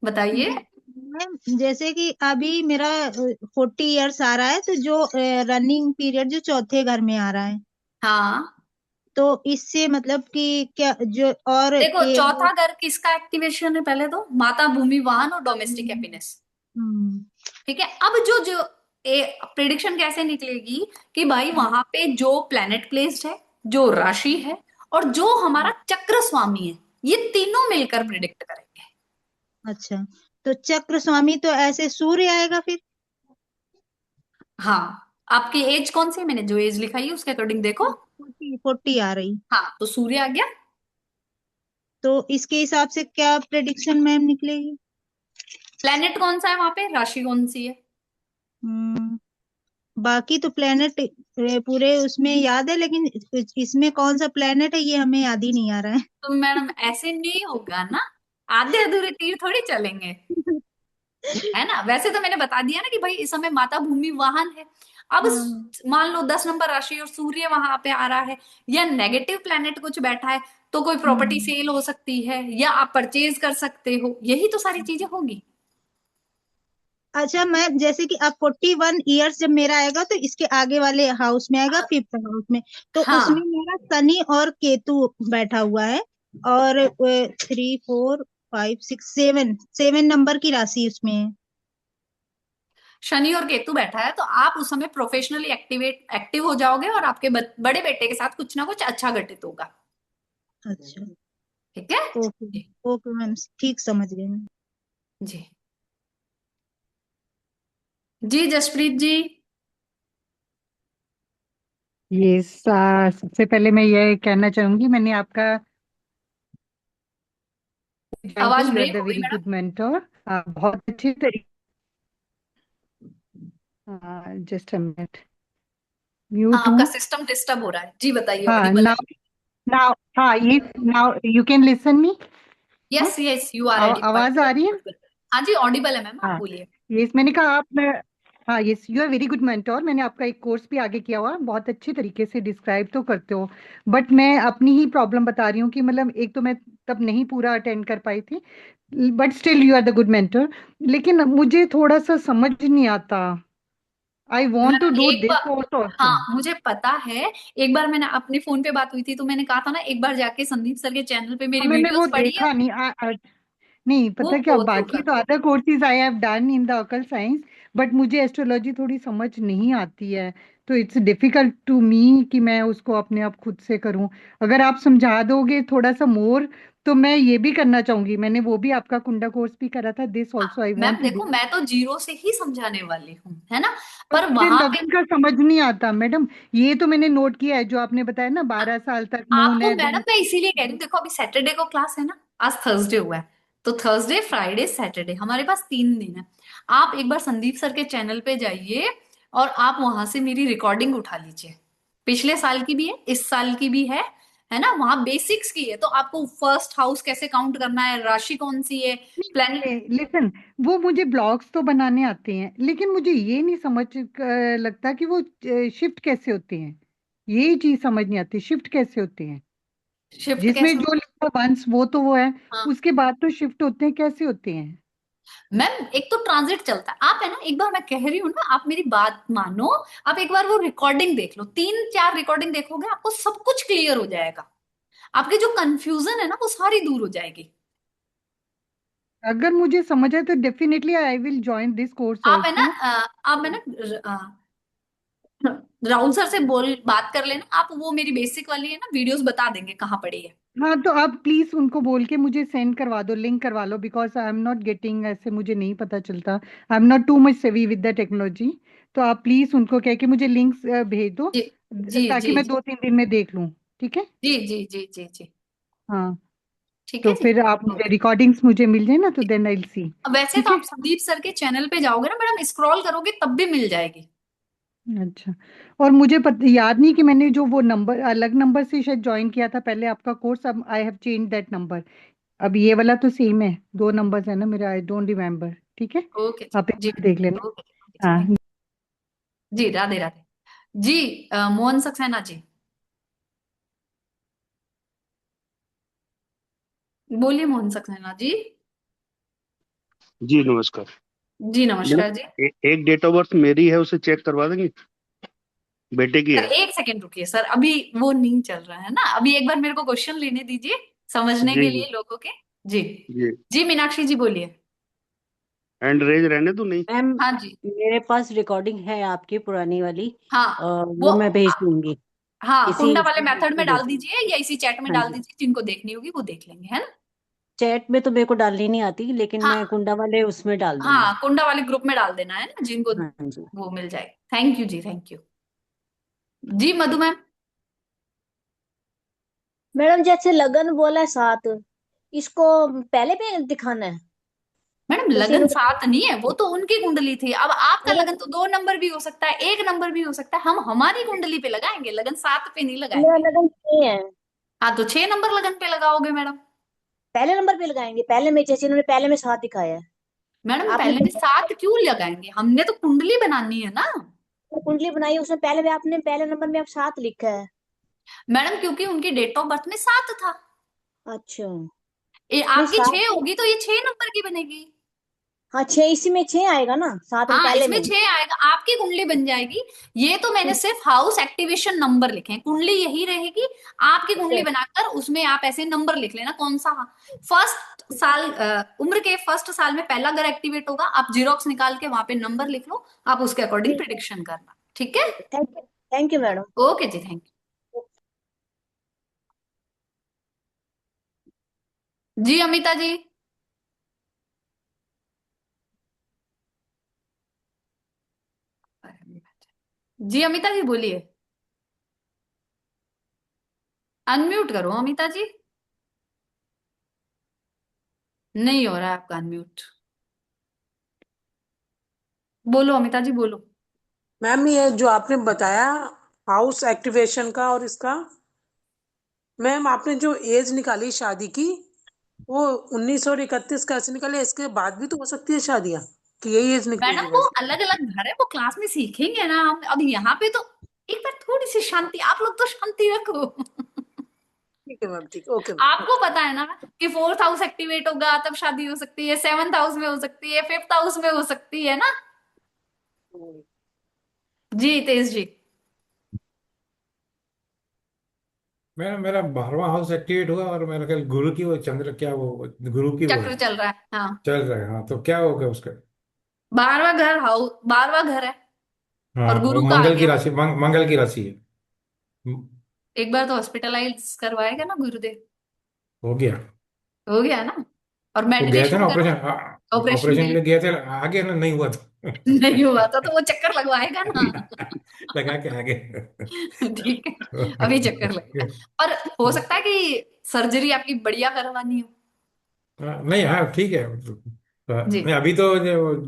बताइए। मैम जैसे कि अभी मेरा 40 इयर्स आ रहा है, तो जो रनिंग पीरियड जो चौथे घर में आ रहा है, हाँ, तो इससे मतलब कि क्या जो और देखो ये चौथा घर किसका एक्टिवेशन है? पहले तो माता, भूमि, वाहन और डोमेस्टिक हैप्पीनेस। हम्म, ठीक है। अब जो जो प्रिडिक्शन कैसे निकलेगी कि भाई वहां पे जो प्लेनेट प्लेस्ड है, जो राशि है, और जो हमारा चक्र स्वामी है, ये तीनों मिलकर प्रिडिक्ट करेंगे। अच्छा, तो चक्र स्वामी तो ऐसे सूर्य आएगा फिर। हाँ, आपकी एज कौन सी है? मैंने जो एज लिखाई है उसके अकॉर्डिंग देखो। 40 आ रही। हाँ, तो सूर्य आ गया। तो इसके हिसाब से क्या प्रेडिक्शन मैम निकलेगी? प्लेनेट कौन सा है वहां पे? राशि कौन सी है? हम्म, बाकी तो प्लेनेट पूरे उसमें याद है, लेकिन इसमें कौन सा प्लेनेट है ये हमें याद ही नहीं आ रहा है। तो मैडम ऐसे नहीं होगा ना, आधे अधूरे तीर थोड़ी चलेंगे, है ना? वैसे तो मैंने बता दिया ना कि भाई इस समय माता, भूमि, वाहन है। अब हाँ, मान लो 10 नंबर राशि और सूर्य वहां पे आ रहा है, या नेगेटिव प्लेनेट कुछ बैठा है, तो कोई प्रॉपर्टी हम्म। सेल हो सकती है, या आप परचेज कर सकते हो, यही तो सारी चीजें होगी। अच्छा मैम, जैसे कि अब 41 इयर्स जब मेरा आएगा, तो इसके आगे वाले हाउस में आएगा, 5th हाउस में। तो उसमें हाँ, मेरा शनि और केतु बैठा हुआ है, और 3 4 5 6 7 7 नंबर की राशि उसमें है। शनि और केतु बैठा है, तो आप उस समय प्रोफेशनली एक्टिव हो जाओगे, और आपके बड़े बेटे के साथ कुछ ना कुछ अच्छा घटित होगा। अच्छा, ठीक है। ओके। ओके मैम, ठीक समझ गए मैं। जी। जी जसप्रीत जी। ये सबसे पहले मैं ये कहना चाहूंगी, मैंने आपका जानती आवाज हूँ, यू आर ब्रेक द हो गई वेरी मैडम। Good mentor. बहुत अच्छी तरीके, जस्ट अ मिनट, हाँ, म्यूट आपका हूँ। सिस्टम डिस्टर्ब हो रहा है जी, बताइए। हाँ, ऑडिबल है? नाउ नाउ हाँ, ये now you can listen me. Yes yes, you are आवाज आ रही है? ऑडिबल। हाँ जी, ऑडिबल है मैम, आप हाँ, बोलिए। यस, मैंने कहा आप मैं हाँ, yes, you are very good mentor. मैंने आपका एक कोर्स भी आगे किया हुआ, बहुत अच्छी तरीके से डिस्क्राइब तो करते हो। बट मैं अपनी ही प्रॉब्लम बता रही हूँ कि मतलब एक तो मैं तब नहीं पूरा अटेंड कर पाई थी, but still you are the good mentor. लेकिन मुझे थोड़ा सा समझ नहीं आता, I want to madam do एक दिस बार, कोर्स ऑल्सो। हाँ मुझे पता है, एक बार मैंने अपने फोन पे बात हुई थी तो मैंने कहा था ना, एक बार जाके संदीप सर के चैनल पे मेरी मैंने वो वीडियोस पढ़िए। देखा नहीं। नहीं वो पता क्या, गो थ्रू बाकी कर तो लो। Other courses I have done in the occult science, but मुझे एस्ट्रोलॉजी थोड़ी समझ नहीं आती है, तो इट्स डिफिकल्ट टू मी कि मैं उसको अपने आप खुद से करूं। अगर आप समझा दोगे थोड़ा सा मोर, तो मैं ये भी करना चाहूंगी। मैंने वो भी आपका कुंडा कोर्स भी करा था, this also I ma'am want to देखो, डू। मैं तो जीरो से ही समझाने वाली हूँ, है ना। पर पर मुझे वहां पे लगन का समझ नहीं आता मैडम। ये तो मैंने नोट किया है जो आपने बताया ना, 12 साल तक मून आपको है मैडम देन। मैं इसीलिए कह रही हूँ, देखो अभी सैटरडे को क्लास है ना, आज थर्सडे हुआ है, तो थर्सडे फ्राइडे सैटरडे हमारे पास 3 दिन है। आप एक बार संदीप सर के चैनल पे जाइए और आप वहां से मेरी रिकॉर्डिंग उठा लीजिए। पिछले साल की भी है, इस साल की भी है ना। वहां बेसिक्स की है, तो आपको फर्स्ट हाउस कैसे काउंट करना है, राशि कौन सी है, प्लेनेट। लिसन, वो मुझे ब्लॉग्स तो बनाने आते हैं, लेकिन मुझे ये नहीं समझ लगता कि वो शिफ्ट कैसे होते हैं। ये चीज समझ नहीं आती, शिफ्ट कैसे होते हैं। शिफ्ट जिसमें कैसे जो होता लिखा वंस वो तो वो है, है? उसके बाद तो शिफ्ट होते हैं, कैसे होते हैं। मैम एक तो ट्रांजिट चलता है, आप है ना, एक बार मैं कह रही हूँ ना, आप मेरी बात मानो। आप एक बार वो रिकॉर्डिंग देख लो, 3-4 रिकॉर्डिंग देखोगे, आपको सब कुछ क्लियर हो जाएगा। आपकी जो कंफ्यूजन है ना, वो सारी दूर हो जाएगी। अगर मुझे समझ आए तो definitely I will join this course आप है ना, ऑल्सो। आप है ना, राहुल सर से बोल बात कर लेना, आप वो मेरी बेसिक वाली है ना वीडियोस बता देंगे कहाँ पड़ी है। हाँ, तो आप प्लीज उनको बोल के मुझे सेंड करवा दो, लिंक करवा लो, because I am not getting, ऐसे मुझे नहीं पता चलता। I am not too much savvy with the technology. तो आप प्लीज उनको कह के मुझे लिंक्स भेज दो, जी जी ताकि जी मैं जी 2-3 दिन में देख लूँ। ठीक है। जी जी जी जी जी। हाँ, ठीक तो है जी। फिर आप मुझे ओके। रिकॉर्डिंग्स मुझे मिल जाए ना, तो देन आई विल सी। वैसे तो ठीक है। आप संदीप सर के चैनल पे जाओगे ना मैडम, स्क्रॉल करोगे तब भी मिल जाएगी। अच्छा। और मुझे याद नहीं कि मैंने जो वो नंबर, अलग नंबर से शायद ज्वाइन किया था पहले आपका कोर्स, अब I have change that number. अब ये वाला तो सेम है, 2 नंबर्स है ना मेरा, आई डोंट रिमेम्बर। ठीक है। ओके आप एक जी बार देख लेना। ओके जी हाँ। थैंक जी, राधे राधे। जी मोहन सक्सेना जी, बोलिए मोहन सक्सेना जी। जी नमस्कार। जी मैडम नमस्कार जी। एक डेट ऑफ बर्थ मेरी है, उसे चेक करवा देंगे? बेटे की सर है। एक सेकेंड रुकिए सर, अभी वो नहीं चल रहा है ना, अभी एक बार मेरे को क्वेश्चन लेने दीजिए समझने जी के जी लिए लोगों के। जी जी। जी मीनाक्षी जी बोलिए। हैंड रेज रहने तो नहीं? मैम, हाँ जी। मेरे पास रिकॉर्डिंग है आपकी पुरानी वाली। हाँ वो, वो मैं भेज दूंगी। हाँ इसी कुंडा वाले इसी मेथड पे में डाल भेज दूंगी। दीजिए या इसी चैट में हाँ डाल जी। दीजिए, जिनको देखनी होगी वो देख लेंगे, है ना। चैट में तो मेरे को डालनी नहीं आती, लेकिन मैं हाँ कुंडा वाले उसमें डाल दूंगी। हाँ कुंडा वाले ग्रुप में डाल देना है ना, जिनको हाँ जी। वो मिल जाए। थैंक यू जी, थैंक यू। जी मधु मैम। मैडम जैसे लगन बोला है 7, इसको पहले पे दिखाना है? मैडम जैसे लगन इन्होंने 7 नहीं है, वो तो उनकी कुंडली थी। अब आपका लगन मेरा तो 2 नंबर भी हो सकता है, 1 नंबर भी हो सकता है, हम हमारी कुंडली पे लगाएंगे, लगन 7 पे नहीं मेरा लगाएंगे। लगन 6 है। हाँ तो 6 नंबर लगन पे लगाओगे मैडम। पहले नंबर पे लगाएंगे, पहले में जैसे इन्होंने पहले में 7 दिखाया है। मैडम आपने पहले में 7 क्यों लगाएंगे, हमने तो कुंडली बनानी है ना। जो कुंडली बनाई है, उसमें पहले में आपने पहले नंबर में आप 7 लिखा है। मैडम क्योंकि उनकी डेट ऑफ बर्थ में 7 था। अच्छा। नहीं आपकी 7, 6 होगी तो ये 6 नंबर की बनेगी। हाँ 6, इसी में 6 आएगा ना, 7 में हाँ पहले इसमें में। 6 आएगा, आपकी कुंडली बन जाएगी। ये तो मैंने सिर्फ हाउस एक्टिवेशन नंबर लिखे हैं, कुंडली यही रहेगी। आपकी कुंडली अच्छा बनाकर उसमें आप ऐसे नंबर लिख लेना, कौन सा फर्स्ट साल, उम्र के फर्स्ट साल में पहला घर एक्टिवेट होगा, आप जीरोक्स निकाल के वहां पे नंबर लिख लो, आप उसके अकॉर्डिंग ठीक है। प्रिडिक्शन करना। ठीक है। Thank you madam. ओके जी, थैंक यू जी। अमिता जी। जी अमिता जी बोलिए, अनम्यूट करो अमिता जी, नहीं हो रहा है आपका अनम्यूट। बोलो अमिता जी बोलो। मैम ये जो आपने बताया हाउस एक्टिवेशन का और इसका, मैम आपने जो एज निकाली शादी की, वो 19 और 31 कैसे निकाले? इसके बाद भी तो हो सकती है शादियां, कि यही एज मैडम निकलेगी वो बस? अलग अलग घर है, वो क्लास में सीखेंगे ना हम, अब यहाँ पे तो एक बार थोड़ी सी शांति, आप लोग तो शांति रखो। ठीक है मैम, ठीक है, ओके मैम, आपको पता है ना कि 4th हाउस एक्टिवेट होगा तब शादी हो सकती है, 7th हाउस में हो सकती है, 5th हाउस में हो सकती है ना। ओके। जी तेज जी। मेरा 12वां हाउस एक्टिवेट हुआ और मेरा ख्याल गुरु की वो चंद्र क्या वो गुरु की वो है चक्र चल रहा है, हाँ। चल रहा है। हाँ तो क्या होगा उसका? 12वां घर है हाँ और वो गुरु का आ मंगल की गया। राशि मंगल की राशि है। एक बार तो हॉस्पिटलाइज करवाएगा ना गुरुदेव। हो गया। हो गया ना। और वो गए थे मेडिटेशन ना करो। ऑपरेशन ऑपरेशन ऑपरेशन के के लिए लिए गए थे, आगे ना नहीं हुआ था। नहीं हुआ था तो वो चक्कर लगवाएगा ना। लगा के आगे। ठीक है, अभी चक्कर लगेगा। पर हो सकता है कि सर्जरी आपकी बढ़िया करवानी हो। नहीं हाँ ठीक है। जी नहीं अभी तो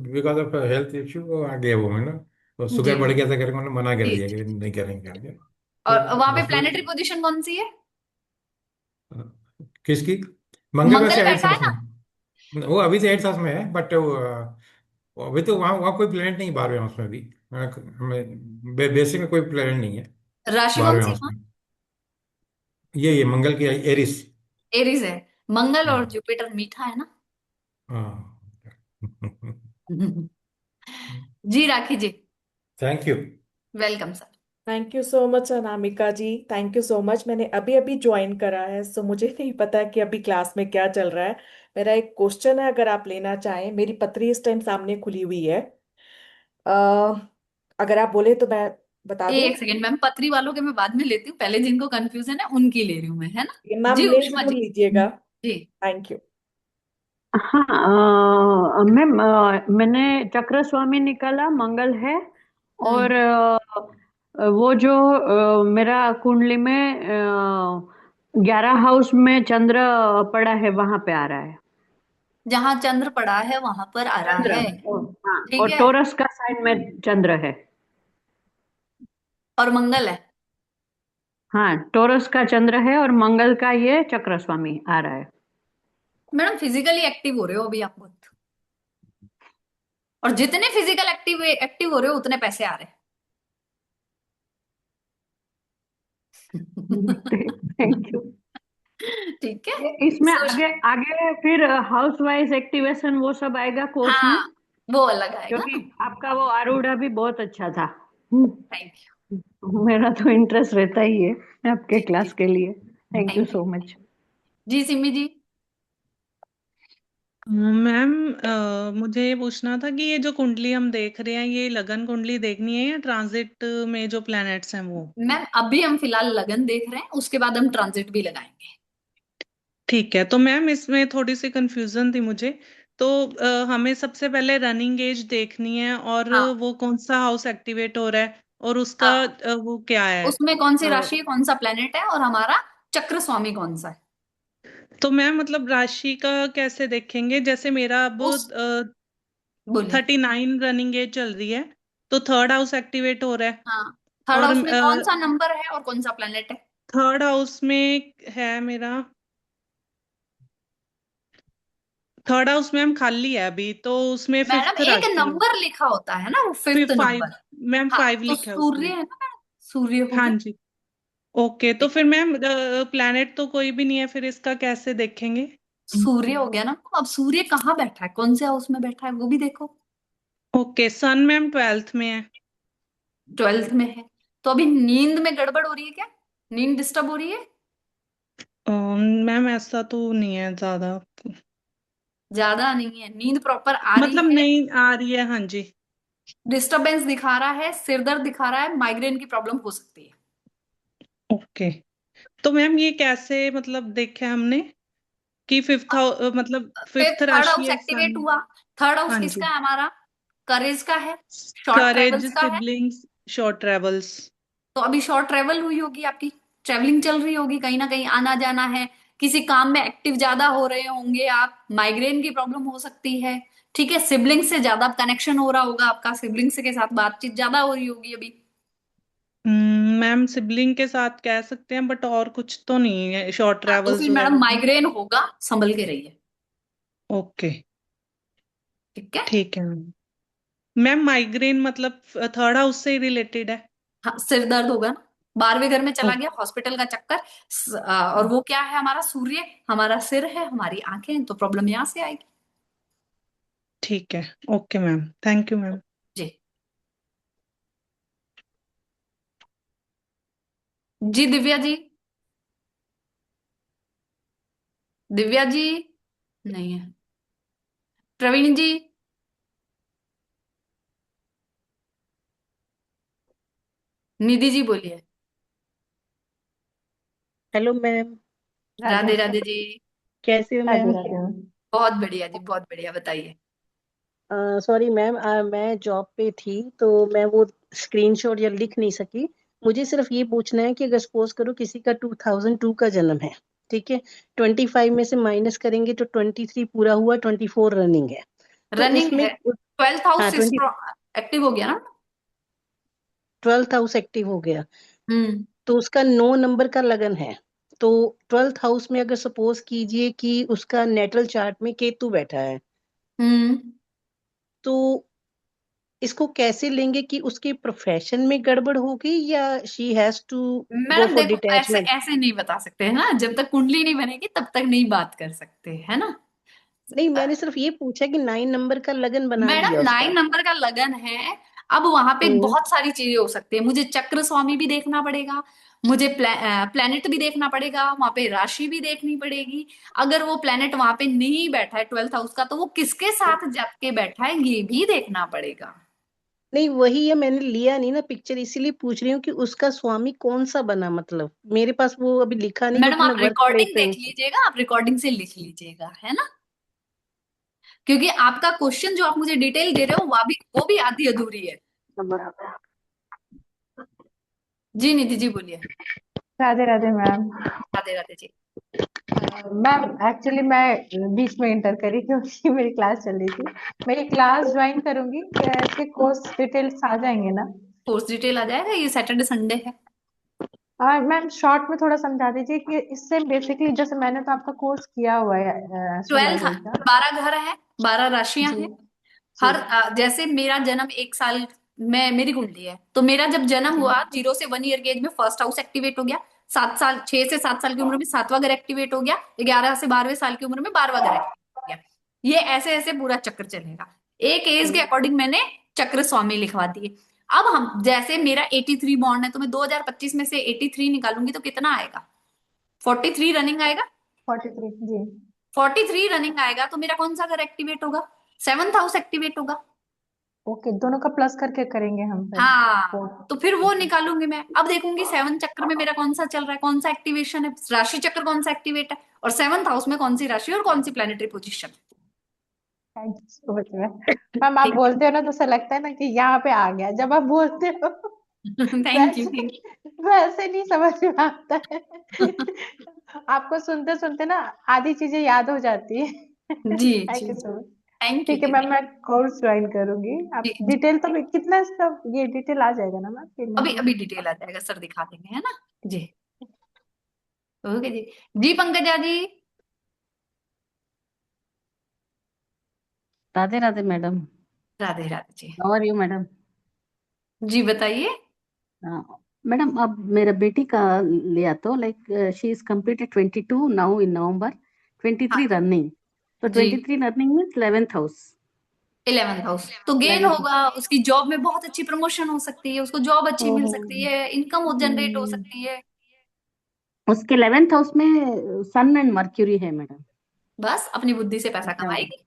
बिकॉज ऑफ हेल्थ इश्यू आ गया वो है ना, तो जी शुगर बढ़ गया था करके उन्होंने मना कर जी दिया जी। कि नहीं करेंगे करके। और तो वहां पे बस वो प्लेनेटरी पोजीशन कौन सी है? किसकी? मंगल मंगल वैसे एट्थ बैठा है हाउस ना। में, वो अभी तो एट्थ हाउस में है बट अभी तो वहाँ वहाँ कोई प्लेनेट नहीं 12वें हाउस में अभी। हमें बेसिक में कोई प्लेनेट नहीं है राशि कौन 12वें सी हाउस वहां? में। ये मंगल की एरिस। एरीज है। मंगल और हाँ जुपिटर मीठा है ना। हाँ। जी Rakhi ji. Thank you. Welcome sir. Thank you so much Anamika ji, thank you so much. मैंने अभी अभी ज्वाइन करा है, सो मुझे नहीं पता कि अभी क्लास में क्या चल रहा है। मेरा एक क्वेश्चन है, अगर आप लेना चाहें। मेरी पत्री इस टाइम सामने खुली हुई है। अगर आप बोले तो मैं बता दूं। एक सेकेंड मैम, पत्री वालों के मैं बाद में लेती हूँ, पहले जिनको कंफ्यूजन है उनकी ले रही हूँ मैं, है ना। मैम जी ले उष्मा जरूर जी। लीजिएगा। जी। Thank you. हाँ मैम, मैंने चक्र स्वामी निकाला, मंगल है। और वो जो मेरा कुंडली में 11 हाउस में चंद्र पड़ा है वहां पे आ रहा है। जहां चंद्र पड़ा है वहां पर आ रहा चंद्र, है। हाँ, ठीक और है। टोरस का साइन में चंद्र है। और मंगल है। हाँ, टोरस का चंद्र है और मंगल का ये चक्र स्वामी आ रहा है। मैडम फिजिकली एक्टिव हो रहे हो अभी आप बहुत, और जितने फिजिकल एक्टिव एक्टिव हो रहे हो उतने पैसे आ रहे हैं। Thank you. ठीक है। इसमें सो आगे आगे फिर हाउस वाइज एक्टिवेशन वो सब आएगा कोर्स में, हाँ, वो अलग आएगा क्योंकि ना। आपका वो आरूढ़ा भी बहुत अच्छा था। थैंक मेरा तो इंटरेस्ट रहता ही है आपके यू। जी क्लास के लिए। Thank you thank you. So much. जी सिमी जी। मैम, मुझे ये पूछना था कि ये जो कुंडली हम देख रहे हैं, ये लगन कुंडली देखनी है या ट्रांजिट में जो प्लैनेट्स हैं वो? मैम अभी हम फिलहाल लगन देख रहे हैं, उसके बाद हम ट्रांजिट भी लगाएंगे। ठीक है। तो मैम इसमें थोड़ी सी कंफ्यूजन थी मुझे। तो हमें सबसे पहले रनिंग एज देखनी है, और हाँ वो कौन सा हाउस एक्टिवेट हो रहा है, और उसका हाँ, वो क्या है? उसमें कौन सी अ, राशि है, कौन सा प्लेनेट है, और हमारा चक्र स्वामी कौन सा है। तो मैम मतलब राशि का कैसे देखेंगे? जैसे मेरा अब उस बोलिए। 39 रनिंग एज चल रही है, तो थर्ड हाउस एक्टिवेट हो रहा है। हाँ, थर्ड और हाउस में कौन सा नंबर है और कौन सा प्लेनेट है? थर्ड हाउस में है मेरा, थर्ड हाउस में हम खाली है अभी, तो उसमें मैडम फिफ्थ एक राशि है। नंबर लिखा होता है ना, वो फिर फिफ्थ फाइव। नंबर। मैम हाँ 5 तो लिखा है सूर्य उसमें। है ना मैडम, सूर्य हो हाँ गया। जी। ओके, तो फिर मैम प्लैनेट तो कोई भी नहीं है, फिर इसका कैसे देखेंगे? सूर्य हो गया ना। अब सूर्य कहाँ बैठा है, कौन से हाउस में बैठा है वो भी देखो। ओके, सन मैम 12th में है। 12th में है। तो अभी नींद में गड़बड़ हो रही है क्या? नींद डिस्टर्ब हो रही है? मैम ऐसा तो नहीं है ज्यादा। ज्यादा नहीं है, नींद प्रॉपर आ रही मतलब है। नहीं आ रही है, हाँ जी। डिस्टरबेंस दिखा रहा है, सिर दर्द दिखा रहा है, माइग्रेन की प्रॉब्लम हो सकती है। ओके, तो मैम ये कैसे मतलब देखा है हमने कि फिफ्थ मतलब फिर फिफ्थ थर्ड राशि हाउस है एक्टिवेट सन। हुआ। थर्ड हाउस हाँ किसका जी। है हमारा? करेज का है, शॉर्ट करेज, ट्रेवल्स का है। Siblings, short travels. तो अभी शॉर्ट ट्रेवल हुई होगी आपकी, ट्रेवलिंग चल रही होगी, कहीं ना कहीं आना जाना है, किसी काम में एक्टिव ज्यादा हो रहे होंगे आप, माइग्रेन की प्रॉब्लम हो सकती है। ठीक है, सिबलिंग से ज्यादा कनेक्शन हो रहा होगा आपका, सिबलिंग्स के साथ बातचीत ज्यादा हो रही होगी अभी। मैम सिबलिंग के साथ कह सकते हैं, बट और कुछ तो नहीं है शॉर्ट हाँ तो ट्रेवल्स फिर मैडम वगैरह में। माइग्रेन होगा, संभल के रहिए। ओके, ठीक है। ठीक है मैम। मैम माइग्रेन मतलब थर्ड हाउस से ही रिलेटेड है? हाँ सिर दर्द होगा ना, 12वें घर में चला ओ, गया, हॉस्पिटल का चक्कर। और वो क्या है, हमारा सूर्य, हमारा सिर है, हमारी आंखें हैं, तो प्रॉब्लम यहाँ से आएगी। ठीक है। Okay ma'am, thank you ma'am. जी। जी दिव्या जी, दिव्या जी नहीं है। प्रवीण जी, निधि जी बोलिए। Hello ma'am. राधे राधे जी। कैसे हो राधे मैम? राधे मैम। बहुत बढ़िया जी, बहुत बढ़िया, बताइए। सॉरी मैम, मैं जॉब पे थी तो मैं वो स्क्रीनशॉट या लिख नहीं सकी। मुझे सिर्फ ये पूछना है कि अगर सपोज करो किसी का 2002 का जन्म है, ठीक है, 25 में से माइनस करेंगे तो 23 पूरा हुआ, 24 रनिंग है, तो रनिंग उसमें है, 12th हाउस हाँ 20 एक्टिव हो गया ना। 12th हाउस एक्टिव हो गया, हम्म। तो उसका 9 नंबर का लगन है। तो 12th हाउस में अगर सपोज कीजिए कि उसका नेटल चार्ट में केतु बैठा है, हम्म। तो इसको कैसे लेंगे कि उसके प्रोफेशन में गड़बड़ होगी या she has to go madam for देखो, ऐसे डिटैचमेंट? ऐसे नहीं बता सकते है ना, जब तक कुंडली नहीं बनेगी तब तक नहीं बात कर सकते, है ना। नहीं, मैंने सिर्फ ये पूछा कि 9 नंबर का लगन बना मैडम लिया 9 उसका। नंबर का लगन है। अब वहां पे हम्म। बहुत सारी चीजें हो सकती है, मुझे चक्र स्वामी भी देखना पड़ेगा, मुझे प्लेनेट भी देखना पड़ेगा, वहां पे राशि भी देखनी पड़ेगी। अगर वो प्लेनेट वहां पे नहीं बैठा है 12th हाउस का, तो वो किसके साथ जाके बैठा है ये भी देखना पड़ेगा। नहीं, वही है, मैंने लिया नहीं ना पिक्चर, इसीलिए पूछ रही हूँ कि उसका स्वामी कौन सा बना, मतलब मेरे पास वो अभी लिखा नहीं मैडम क्योंकि मैं आप वर्क प्लेस रिकॉर्डिंग पे देख हूँ। लीजिएगा, आप रिकॉर्डिंग से लिख लीजिएगा, है ना। क्योंकि आपका क्वेश्चन जो आप मुझे डिटेल दे रहे हो वो भी आधी अधूरी है। जी निधि जी बोलिए। राधे राधे मैम। राधे राधे जी। मैम एक्चुअली मैं बीच में इंटर करी क्योंकि मेरी क्लास चल रही थी। मेरी क्लास ज्वाइन करूंगी, क्या इसके कोर्स डिटेल्स आ जाएंगे ना? कोर्स डिटेल आ जाएगा, ये सैटरडे संडे है। मैम शॉर्ट में थोड़ा समझा दीजिए कि इससे बेसिकली, जैसे मैंने तो आपका कोर्स किया हुआ है 12th, एस्ट्रोलॉजर का। 12 घर है, 12 राशियां जी हैं। जी। जैसे मेरा जन्म 1 साल में मेरी कुंडली है, तो मेरा जब जन्म जी हुआ 0 से 1 ईयर के एज में फर्स्ट हाउस एक्टिवेट हो गया। 7 साल, 6 से 7 साल की उम्र में 7वां घर एक्टिवेट हो गया। 11 से 12वें साल की उम्र में 12वां घर एक्टिवेट हो गया। ये ऐसे ऐसे पूरा चक्र चलेगा। एक एज के अकॉर्डिंग मैंने चक्र स्वामी लिखवा दिए। अब हम जैसे मेरा 83 बॉर्न है, तो मैं 2025 में से 83 निकालूंगी तो कितना आएगा? 43 रनिंग आएगा। 43 जी। 43 रनिंग आएगा तो मेरा कौन सा घर एक्टिवेट होगा? 7th हाउस एक्टिवेट होगा। ओके, दोनों का प्लस करके करेंगे हम फिर। हाँ, तो फिर वो ओके। निकालूंगी मैं। अब देखूंगी 7 चक्र में मेरा कौन सा चल रहा है, कौन सा एक्टिवेशन है, राशि चक्र कौन सा एक्टिवेट है, और 7th हाउस में कौन सी राशि और कौन सी planetary position. Thank you so much ma'am. Ma'am आप ठीक बोलते हो ना तो ऐसा लगता है ना कि यहाँ पे आ गया जब आप बोलते हो। है। थैंक यू, वैसे थैंक वैसे नहीं समझ में आता है। आपको सुनते सुनते ना आधी चीजें याद हो जाती है। यू। जी थैंक जी, you so much. Thank you ठीक है जी। मैम, मैं कोर्स ज्वाइन करूंगी। जी आप जी, डिटेल तो कितना इसका ये डिटेल आ जाएगा ना मैम अभी पेमेंट अभी वगैरह? डिटेल आ जाएगा, सर दिखा देंगे, है ना। जी। ओके जी। जी Pankaja ji. Radhe Radhe madam. Radhe Radhe ji. How are you madam? जी बताइए। मैडम अब मेरा बेटी का लिया तो like she is completed 22 now in November, 23 हाँ रनिंग, तो जी। 23 running means 11th house. 11th house तो गेन 11th। होगा, उसकी जॉब में बहुत अच्छी प्रमोशन हो सकती है, उसको जॉब अच्छी मिल ओहो। सकती है, इनकम जनरेट हो हम्म, सकती है। उसके 11th हाउस में सन एंड मर्क्यूरी है मैडम। बस अपनी बुद्धि से पैसा कमाएगी।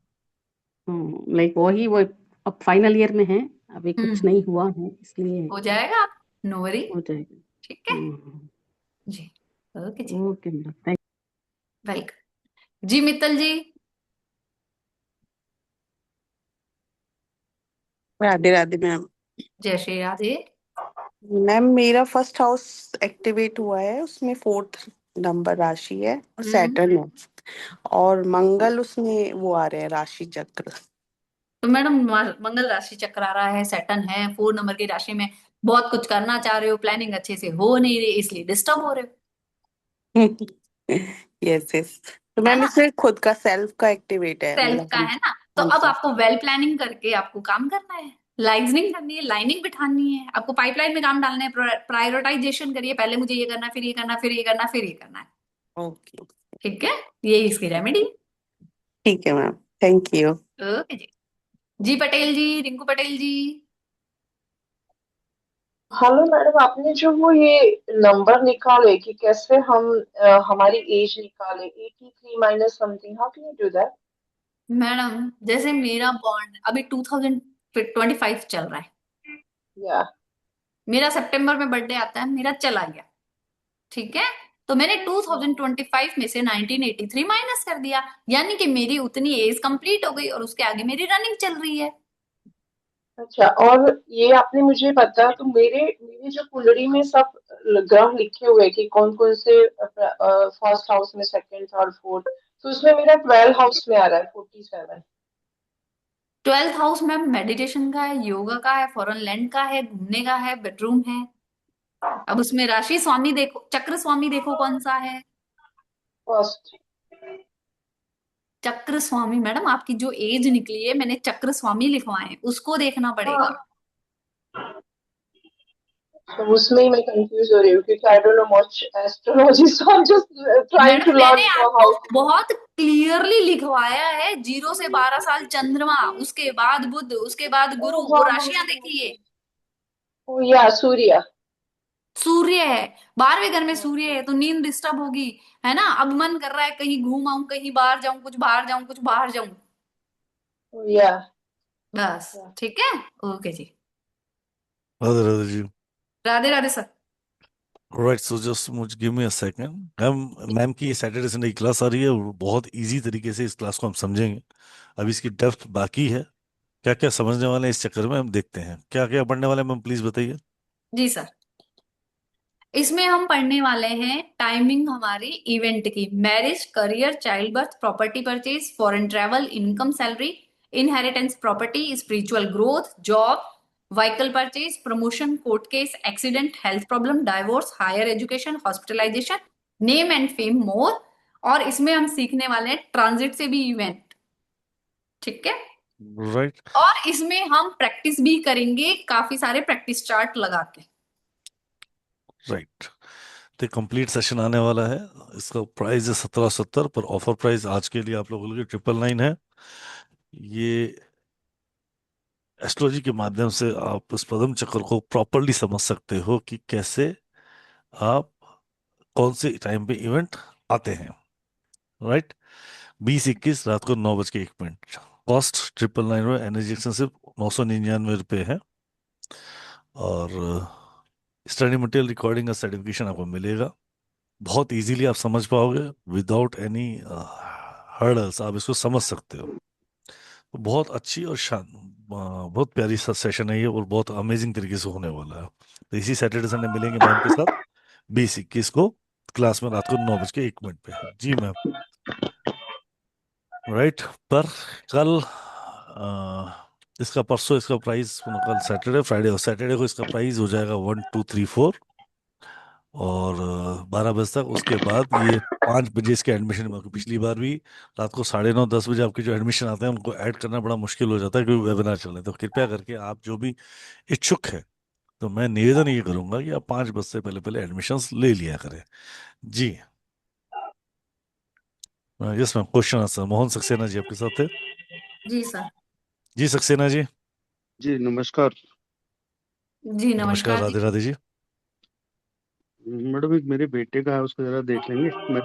लाइक वही वो अब फाइनल ईयर में है, अभी कुछ हम्म, नहीं हुआ है इसलिए हो जाएगा, आप नो वरी। हो जाएगा। ठीक है जी। ओके जी। Okay madam. वेलकम जी। मित्तल जी। राधे राधे मैम। जय श्री राधे। मैम मेरा फर्स्ट हाउस एक्टिवेट हुआ है, उसमें 4th नंबर राशि है और हम्म। सैटर्न है, और मंगल उसमें वो आ रहे हैं राशि चक्र। तो मैडम मंगल राशि चक्र आ रहा है, सैटर्न है 4 नंबर की राशि में, बहुत कुछ करना चाह रहे हो, प्लानिंग अच्छे से हो नहीं रही, इसलिए डिस्टर्ब हो रहे हो, यस यस। तो है मैम ना। इसमें खुद का सेल्फ का एक्टिवेट है सेल्फ मतलब का हम। है ना। तो हाँ अब जी। आपको वेल प्लानिंग करके आपको काम करना है, लाइनिंग करनी है, लाइनिंग बिठानी है, आपको पाइपलाइन में काम डालना है, प्रायोरिटाइजेशन करिए, पहले मुझे ये करना है, फिर ये करना, फिर ये करना, फिर ये करना है। ओके। ठीक है, ये इसकी रेमेडी। ठीक है मैम, थैंक यू। ओके जी। जी पटेल जी, रिंकू पटेल जी। हेलो मैडम, आपने जो वो ये नंबर निकाले कि कैसे हम हमारी एज निकाले, 83 minus something, how can you do that? Madam जैसे मेरा बॉन्ड अभी 2025 चल रहा है, या मेरा सितंबर में बर्थडे आता है, मेरा चला गया, ठीक है। तो मैंने 2025 में से 1983 माइनस कर दिया, यानी कि मेरी उतनी एज कंप्लीट हो गई और उसके आगे मेरी रनिंग चल रही है। अच्छा, और ये आपने मुझे बताया तो मेरे मेरी जो कुंडली में सब ग्रह लिखे हुए हैं कि कौन कौन से फर्स्ट हाउस में, सेकंड, थर्ड, फोर्थ, तो उसमें मेरा 12 हाउस में आ रहा है 47। 12th हाउस में मेडिटेशन का है, योगा का है, फॉरेन लैंड का है, घूमने का है, बेडरूम है। अब उसमें राशि स्वामी देखो, चक्र स्वामी देखो कौन सा है। फर्स्ट। चक्र स्वामी मैडम आपकी जो एज निकली है, मैंने चक्र स्वामी लिखवाए हैं, उसको देखना पड़ेगा। तो उसमें ही मैं कंफ्यूज हो रही हूँ क्योंकि I don't know much astrology, so I am just trying to madam मैंने लर्न आपको हाउ। बहुत क्लियरली लिखवाया है, 0 से 12 साल चंद्रमा, उसके बाद बुध, उसके बाद गुरु, ओह वो हाँ हाँ राशियां हाँ, देखिए। ओह या सूर्य। सूर्य है, 12वें घर में सूर्य है तो नींद डिस्टर्ब होगी, है ना। अब मन कर रहा है कहीं घूम आऊं, कहीं बाहर जाऊं, कुछ बाहर जाऊं, कुछ बाहर जाऊं। ओह या बस ठीक है। ओके जी। Radhe Radhe ji. Radhe Radhe sir. Right, so just मुझे give me a second. Ma'am की सैटरडे संडे की क्लास आ रही है और बहुत इजी तरीके से इस क्लास को हम समझेंगे। अभी इसकी डेप्थ बाकी है। क्या क्या समझने वाले हैं इस चक्कर में हम देखते हैं, क्या क्या पढ़ने वाले हैं मैम, प्लीज बताइए। जी सर, इसमें हम पढ़ने वाले हैं टाइमिंग हमारी इवेंट की, marriage, career, child birth, property purchase, foreign travel, income, salary, inheritance property, spiritual growth, job, vehicle purchase, promotion, court case, accident, health problem, divorce, higher education, hospitalisation, name and fame, more. और इसमें हम सीखने वाले हैं transit से भी event, ठीक है। राइट। और इसमें हम प्रैक्टिस भी करेंगे, काफी सारे प्रैक्टिस चार्ट लगा के। राइट, तो कंप्लीट सेशन आने वाला है। इसका प्राइस है 1770, पर ऑफर प्राइस आज के लिए आप लोगों के लिए 999 है। ये एस्ट्रोलॉजी के माध्यम से आप इस पदम चक्र को प्रॉपरली समझ सकते हो कि कैसे आप कौन से टाइम पे इवेंट आते हैं। राइट। 20-21 रात को 9:01। कॉस्ट 999, एनर्जी एक्सपेंसिव 999 रुपये है। और स्टडी मटेरियल, रिकॉर्डिंग का सर्टिफिकेशन आपको मिलेगा। बहुत इजीली आप समझ पाओगे, विदाउट एनी हर्डल्स आप इसको समझ सकते हो। तो बहुत अच्छी और बहुत प्यारी सा सेशन है ये, और बहुत अमेजिंग तरीके से होने वाला है। तो इसी सैटरडे संडे मिलेंगे मैम के साथ 20-21 को क्लास में, रात को 9:01 पे। जी मैम। राइट। पर कल इसका परसों इसका प्राइस, कल सैटरडे, फ्राइडे और सैटरडे को इसका प्राइस हो जाएगा 1, 2, 3, 4। और 12 बजे तक, उसके बाद ये 5 बजे इसके एडमिशन में, पिछली बार भी रात को 9:30-10 बजे आपके जो एडमिशन आते हैं उनको ऐड करना बड़ा मुश्किल हो जाता है क्योंकि वेबिनार चल रहे हैं। तो कृपया करके आप जो भी इच्छुक है, तो मैं निवेदन ये करूंगा कि आप 5 बजे से पहले पहले एडमिशन्स ले लिया करें। जी। Yes ma'am, question answer Mohan Saxena ji आपके साथ थे। जी सर। जी सक्सेना जी। जी नमस्कार। जी नमस्कार, नमस्कार जी। राधे राधे जी। मैडम एक मेरे बेटे का है, उसको जरा देख लेंगे। मैं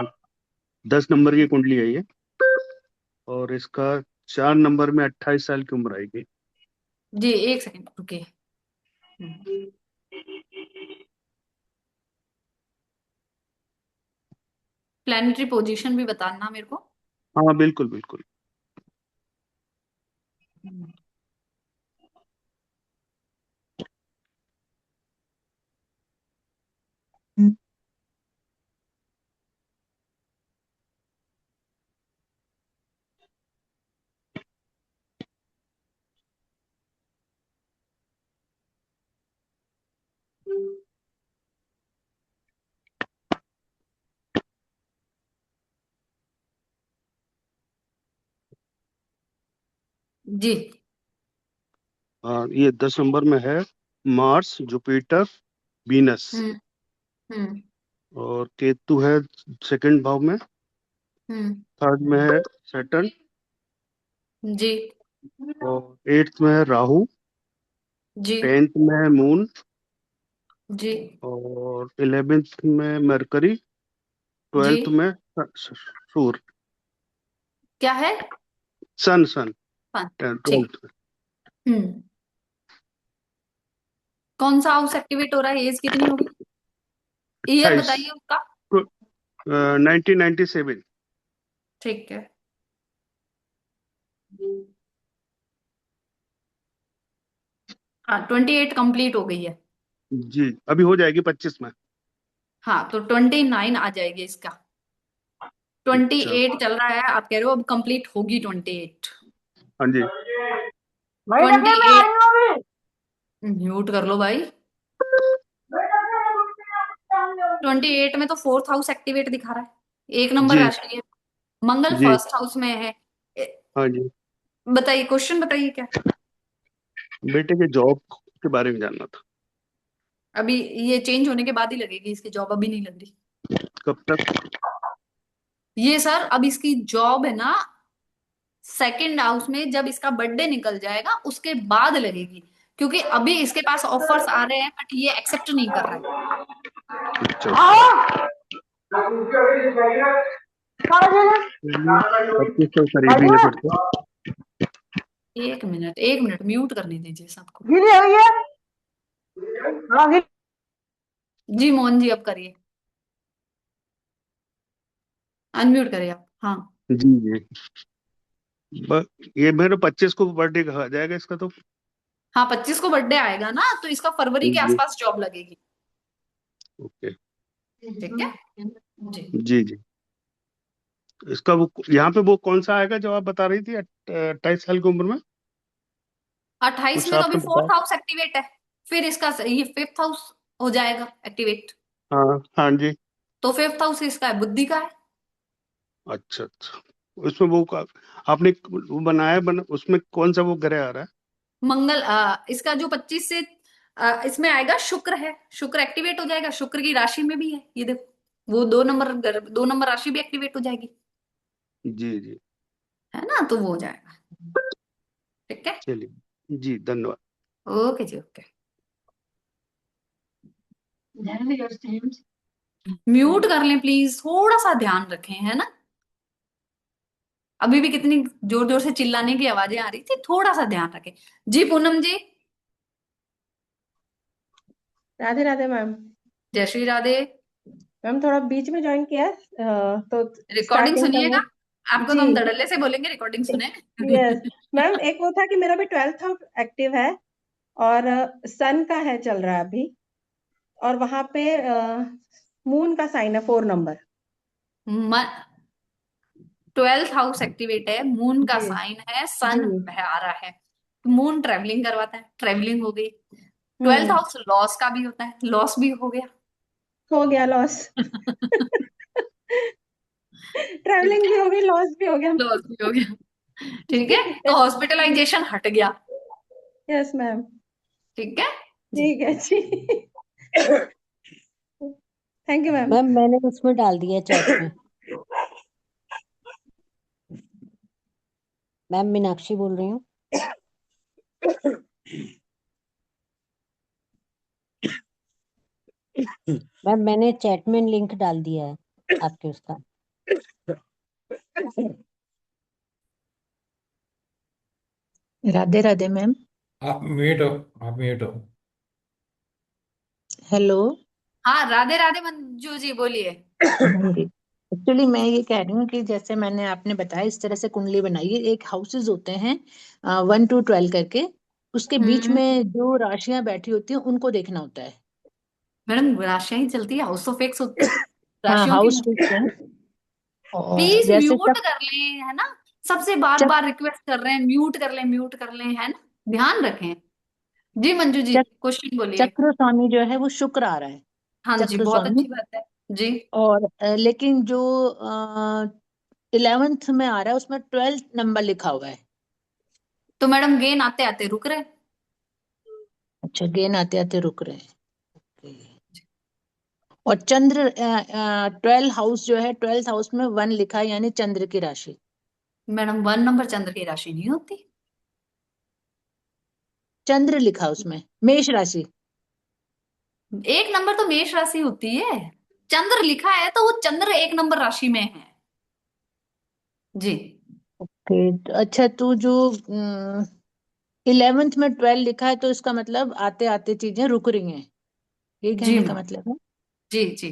10 नंबर की कुंडली है ये, और इसका 4 नंबर में 28 साल की उम्र आएगी। जी एक सेकंड रुकिए। प्लानिटरी पोजीशन भी बताना मेरे को। हाँ बिल्कुल बिल्कुल। जी। ये 10 नंबर में है मार्स, जुपिटर, वीनस। हम्म। हम्म। और केतु है सेकंड भाव में। हम्म। थर्ड में है सैटर्न। जी। और एट्थ में है राहु। जी। 10th में है मून। जी और 11th में मरकरी, जी 12th में सूर्य, क्या है? सन सन हाँ, ठीक। 12th में। हम्म कौन सा हाउस एक्टिवेट हो रहा है? एज कितनी होगी? ईयर 28, बताइए उसका। 1997। ठीक है। हाँ, 28 कंप्लीट हो गई है। जी, अभी हो जाएगी 25 में। हाँ, तो 29 आ जाएगी इसका। 28 अच्छा, चल रहा है, आप कह रहे हो अब कंप्लीट होगी 28। हाँ जी। 28 म्यूट कर लो भाई। 28 में तो फोर्थ हाउस एक्टिवेट दिखा रहा है, एक नंबर जी राशि है, मंगल जी, फर्स्ट हाउस में है। हाँ जी। बताइए, क्वेश्चन बताइए क्या। बेटे के जॉब के बारे में जानना था। अभी ये चेंज होने के बाद ही लगेगी इसकी जॉब, अभी नहीं लग रही। कब तक? ये सर, अब इसकी जॉब है ना सेकंड हाउस में, जब इसका बर्थडे निकल जाएगा उसके बाद लगेगी, क्योंकि अभी इसके पास ऑफर्स आ रहे हैं बट ये एक्सेप्ट नहीं कर रहा है। अच्छा, 25 तो करीबी है फिर तो। एक मिनट, एक मिनट, म्यूट करने दीजिए सबको। जी मोहन जी, अब करिए, अनम्यूट करिए आप। हाँ जी जी, ये मेरे 25 को बर्थडे कहा जाएगा इसका तो। हाँ, 25 को बर्थडे आएगा ना, तो इसका फरवरी के जी, आसपास जॉब लगेगी। ओके। ठीक है जी। जी जी, इसका वो यहाँ पे वो कौन सा आएगा जो आप बता रही थी 28 साल की उम्र में? 28 कुछ में तो अभी आपने बताया। फोर्थ हाउस एक्टिवेट है, फिर इसका ये फिफ्थ हाउस हो जाएगा एक्टिवेट। हाँ हाँ जी। तो फिफ्थ हाउस इसका है, बुद्धि का है। अच्छा अच्छा, उसमें वो आपने वो बनाया उसमें कौन सा वो ग्रह आ रहा है? मंगल इसका जो 25 से इसमें आएगा, शुक्र है, शुक्र एक्टिवेट हो जाएगा, शुक्र की राशि में भी है ये देखो, वो 2 नंबर राशि भी एक्टिवेट हो जाएगी, जी जी, है ना, तो वो हो जाएगा। ठीक है, चलिए जी, धन्यवाद। ओके जी, ओके। म्यूट कर लें प्लीज, थोड़ा सा ध्यान रखें, है ना। अभी भी कितनी जोर जोर से चिल्लाने की आवाजें आ रही थी, थोड़ा सा ध्यान रखें। जी पूनम जी। राधे राधे मैम। जय श्री राधे। मैम थोड़ा बीच में ज्वाइन किया तो रिकॉर्डिंग स्टार्टिंग का सुनिएगा, वो। आपको तो जी हम धड़ल्ले से बोलेंगे, रिकॉर्डिंग सुने। यस मैम, एक वो था कि मेरा भी 12th हाउस एक्टिव है और सन का है चल रहा है अभी, और वहां पे मून का साइन है 4 नंबर। 12th हाउस एक्टिवेट है, मून का जी साइन है, जी। सन आ रहा है, मून ट्रेवलिंग करवाता है, ट्रेवलिंग हो गई। 12th हम्म। हाउस लॉस का भी होता है, लॉस भी हो गया। हो गया लॉस। ठीक ट्रैवलिंग है, भी हो गई, लॉस भी हो गया। लॉस भी हो गया। ठीक है, तो हॉस्पिटलाइजेशन हट गया। Yes ma'am. ठीक है जी। ठीक है जी। Thank you ma'am. मैम मैंने उसमें डाल दिया चैट में। मैम मीनाक्षी बोल रही हूँ। मैम मैंने चैट में लिंक डाल दिया है आपके उसका। राधे राधे मैम। आप म्यूट हो, आप म्यूट हो। हेलो। हाँ, राधे राधे मंजू जी, बोलिए। हाँ जी, एक्चुअली मैं ये कह रही हूँ कि जैसे मैंने आपने बताया इस तरह से कुंडली बनाइए, एक हाउसेस होते हैं 1 to 12 करके, उसके बीच हम्म में जो राशियां बैठी होती हैं उनको देखना होता है। मैडम, राशियां ही चलती है, हाउस ऑफ एक्स होते हैं, हाँ राशियों की हाउस नहीं। फिक्स है। और प्लीज जैसे म्यूट कर लें, है ना, सबसे बार चक बार रिक्वेस्ट कर रहे हैं, म्यूट कर लें, म्यूट कर लें, है ना, ध्यान रखें। जी मंजू जी, चक क्वेश्चन बोलिए। चक्र स्वामी जो है वो शुक्र आ रहा है। हाँ जी, चक्र बहुत स्वामी। अच्छी बात है जी। और लेकिन जो 11th में आ रहा है उसमें 12th नंबर लिखा हुआ है। तो मैडम गेन आते आते रुक रहे। अच्छा, गेन आते आते रुक रहे हैं। और चंद्र 12 हाउस जो है, 12th हाउस में 1 लिखा है, यानी चंद्र की राशि। मैडम 1 नंबर चंद्र की राशि नहीं होती। चंद्र लिखा उसमें, मेष राशि। एक नंबर तो मेष राशि होती है। चंद्र लिखा है तो वो चंद्र एक नंबर राशि में है जी। ओके, अच्छा, तो जो 11th में 12 लिखा है तो इसका मतलब आते आते चीजें रुक रही हैं, ये जी कहने का मैम, मतलब है। जी जी।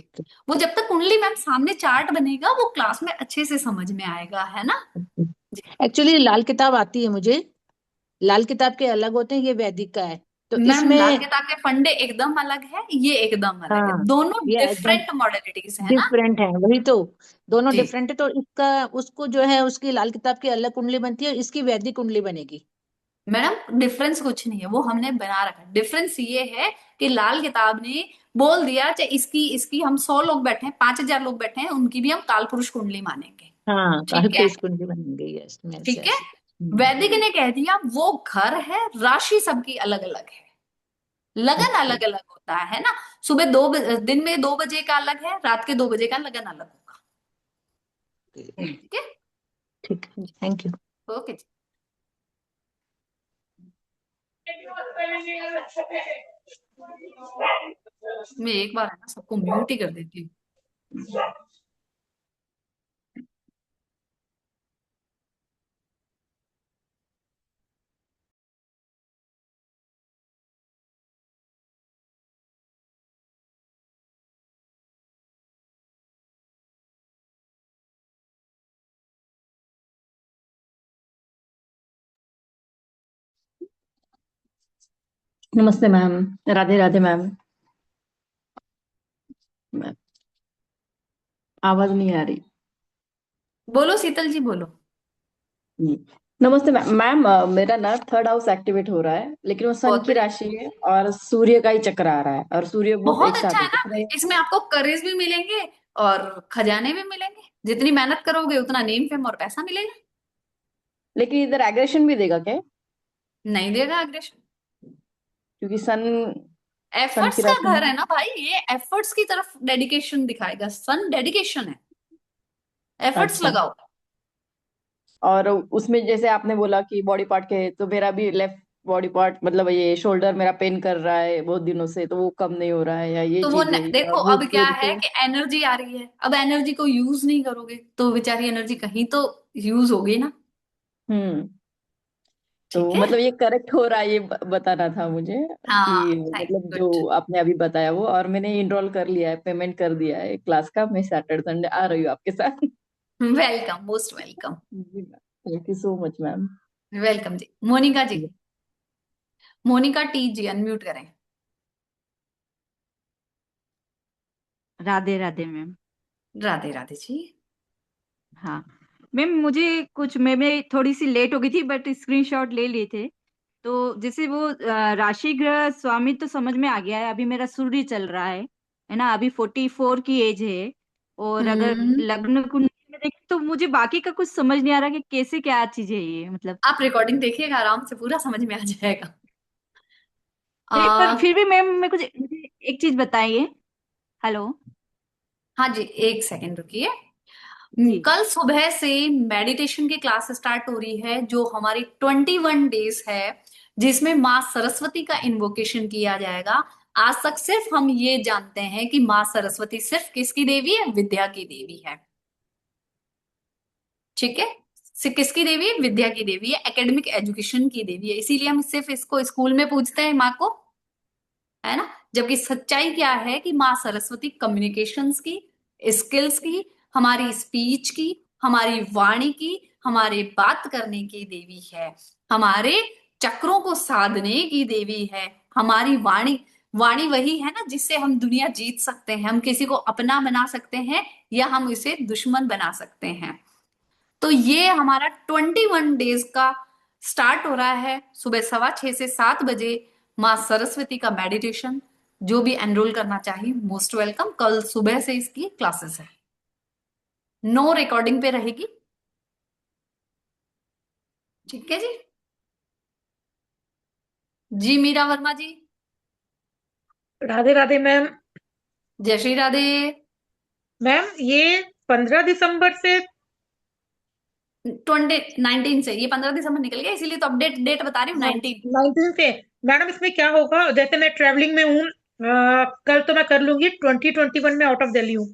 वो जब तक कुंडली मैम सामने चार्ट बनेगा वो क्लास में अच्छे से समझ में आएगा, है ना। जी एक्चुअली लाल किताब आती है मुझे, लाल किताब के अलग होते हैं, ये वैदिक का है, तो मैम, इसमें लाल किताब के फंडे एकदम अलग है, ये एकदम अलग है, हाँ, दोनों ये एकदम डिफरेंट मॉडलिटीज है ना। डिफरेंट है, वही तो, दोनों जी डिफरेंट है, तो इसका उसको जो है उसकी लाल किताब की अलग कुंडली बनती है, इसकी वैदिक कुंडली बनेगी। मैडम, डिफरेंस कुछ नहीं है, वो हमने बना रखा है। डिफरेंस ये है कि लाल किताब ने बोल दिया चाहे इसकी इसकी हम 100 लोग बैठे हैं, 5,000 लोग बैठे हैं, उनकी भी हम काल पुरुष कुंडली मानेंगे। हाँ, काल ठीक है, पुरुष कुंडली बनेगी, यस यस ठीक है। यस। वैदिक ने कह दिया वो घर है, राशि सबकी अलग अलग है, लगन ओके, अलग अलग होता है ना। सुबह दिन में 2 बजे का अलग है, रात के 2 बजे का लगन अलग होगा। ठीक है, ठीक, थैंक यू। ओके जी। मैं एक बार है ना सबको म्यूट ही कर देती हूँ। नमस्ते ma'am. Radhe Radhe ma'am. Ma'am, आवाज नहीं आ रही। बोलो शीतल जी, बोलो। जी। नमस्ते मैम। मैम मेरा ना थर्ड हाउस एक्टिवेट हो रहा है, लेकिन वो सन बहुत की बढ़िया, राशि है और सूर्य का ही चक्र आ रहा है, और सूर्य बुध बहुत एक अच्छा साथ है है, ना। तो मैं इसमें आपको करेज भी मिलेंगे और खजाने भी मिलेंगे, जितनी मेहनत करोगे उतना नेम फेम और पैसा मिलेगा। लेकिन इधर एग्रेशन भी देगा क्या? नहीं देगा अग्रेशन, क्योंकि सन सन की एफर्ट्स का राशि घर में। है ना भाई, ये एफर्ट्स की तरफ डेडिकेशन दिखाएगा, सन डेडिकेशन है, एफर्ट्स अच्छा, लगाओ। और उसमें जैसे आपने बोला कि बॉडी पार्ट के, तो मेरा भी लेफ्ट बॉडी पार्ट, मतलब ये शोल्डर मेरा पेन कर रहा है बहुत दिनों से, तो वो कम नहीं हो रहा है, या ये तो वो चीज है, या देखो, अब भूत क्या प्रेत है के। कि एनर्जी आ रही है, अब एनर्जी को यूज नहीं करोगे तो बेचारी एनर्जी कहीं तो यूज होगी ना। हम्म। तो ठीक है, मतलब ये करेक्ट हो रहा है, ये बताना था मुझे, हाँ, कि मतलब जो गुड, आपने अभी बताया वो, और मैंने इनरोल कर लिया है, पेमेंट कर दिया है क्लास का। मैं सैटरडे संडे आ रही हूँ आपके साथ। Welcome, most welcome. जी ma'am, thank you so much ma'am. Welcome जी। मोनिका जी, मोनिका टी जी, अनम्यूट करें। राधे राधे मैम। राधे राधे जी। हाँ मैम, मुझे कुछ मैं थोड़ी सी लेट हो गई थी, बट स्क्रीनशॉट ले लिए थे। तो जैसे वो राशि ग्रह स्वामी तो समझ में आ गया है, अभी मेरा सूर्य चल रहा है ना, अभी 44 की एज है। और अगर हम्म, लग्न कुंडली में देखें तो मुझे बाकी का कुछ समझ नहीं आ रहा कि कैसे क्या चीज है ये, मतलब। आप रिकॉर्डिंग देखिएगा, आराम से पूरा समझ में आ जाएगा। नहीं, पर आ, फिर भी मैम मैं कुछ मुझे एक चीज बताइए। हेलो। हाँ जी, एक सेकंड रुकिए। जी। कल सुबह से मेडिटेशन की क्लास स्टार्ट हो रही है, जो हमारी 21 डेज है, जिसमें माँ सरस्वती का इन्वोकेशन किया जाएगा। आज तक सिर्फ हम ये जानते हैं कि माँ सरस्वती सिर्फ किसकी देवी है, विद्या की देवी है। ठीक है, किसकी देवी है, विद्या की देवी है, एकेडमिक एजुकेशन की देवी है, इसीलिए हम सिर्फ इसको स्कूल में पूछते हैं माँ को, है ना। जबकि सच्चाई क्या है कि माँ सरस्वती कम्युनिकेशंस की, स्किल्स की, हमारी स्पीच की, हमारी वाणी की, हमारे बात करने की देवी है, हमारे चक्रों को साधने की देवी है। हमारी वाणी, वाणी वही है ना जिससे हम दुनिया जीत सकते हैं, हम किसी को अपना बना सकते हैं या हम इसे दुश्मन बना सकते हैं। तो ये हमारा 21 डेज का स्टार्ट हो रहा है सुबह 6:15 से 7 बजे, माँ सरस्वती का मेडिटेशन। जो भी एनरोल करना चाहिए मोस्ट वेलकम। कल सुबह से इसकी क्लासेस है, नो रिकॉर्डिंग पे रहेगी। ठीक है जी। जी मीरा वर्मा जी। राधे राधे मैम। जय श्री राधे। मैम ये 15 दिसंबर से 19 से, ये 15 दिसंबर निकल गया, इसीलिए तो अपडेट डेट बता रही हूँ, हाँ 19। 19 से। मैडम इसमें क्या होगा, जैसे मैं ट्रेवलिंग में हूँ कल तो मैं कर लूंगी, 2021 में आउट ऑफ दिल्ली हूँ,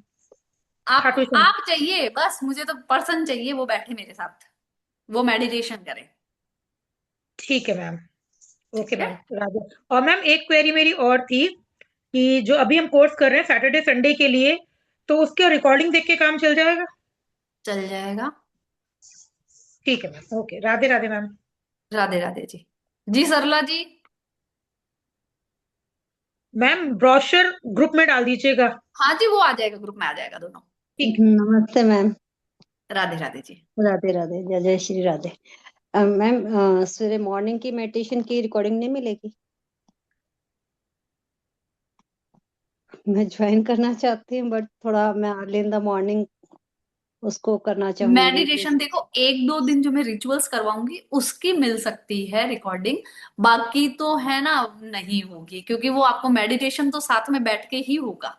खाटू श्याम। आप चाहिए बस, मुझे तो पर्सन चाहिए वो बैठे मेरे साथ, वो मेडिटेशन करे। ठीक है मैम। ओके ठीक है। मैम, राधे। और मैम एक क्वेरी मेरी और थी कि जो अभी हम कोर्स कर रहे हैं सैटरडे संडे के लिए, तो उसके रिकॉर्डिंग देख के काम चल जाएगा? चल जाएगा। ठीक है ma'am, okay, Radhe Radhe ma'am. Radhe Radhe ji. जी Sarla ji. Ma'am brochure group में डाल दीजिएगा। हाँ जी, वो आ जाएगा, ग्रुप में आ जाएगा दोनों। ठीक। नमस्ते मैम। राधे राधे जी। राधे राधे, जय जय श्री राधे। मैम सवेरे मॉर्निंग की मेडिटेशन की रिकॉर्डिंग नहीं मिलेगी? मैं ज्वाइन करना चाहती हूँ बट थोड़ा मैं अर्ली इन द मॉर्निंग उसको करना चाहूंगी। मेडिटेशन देखो, एक दो दिन जो मैं रिचुअल्स करवाऊंगी उसकी मिल सकती है रिकॉर्डिंग, बाकी तो है ना नहीं होगी, क्योंकि वो आपको मेडिटेशन तो साथ में बैठ के ही होगा।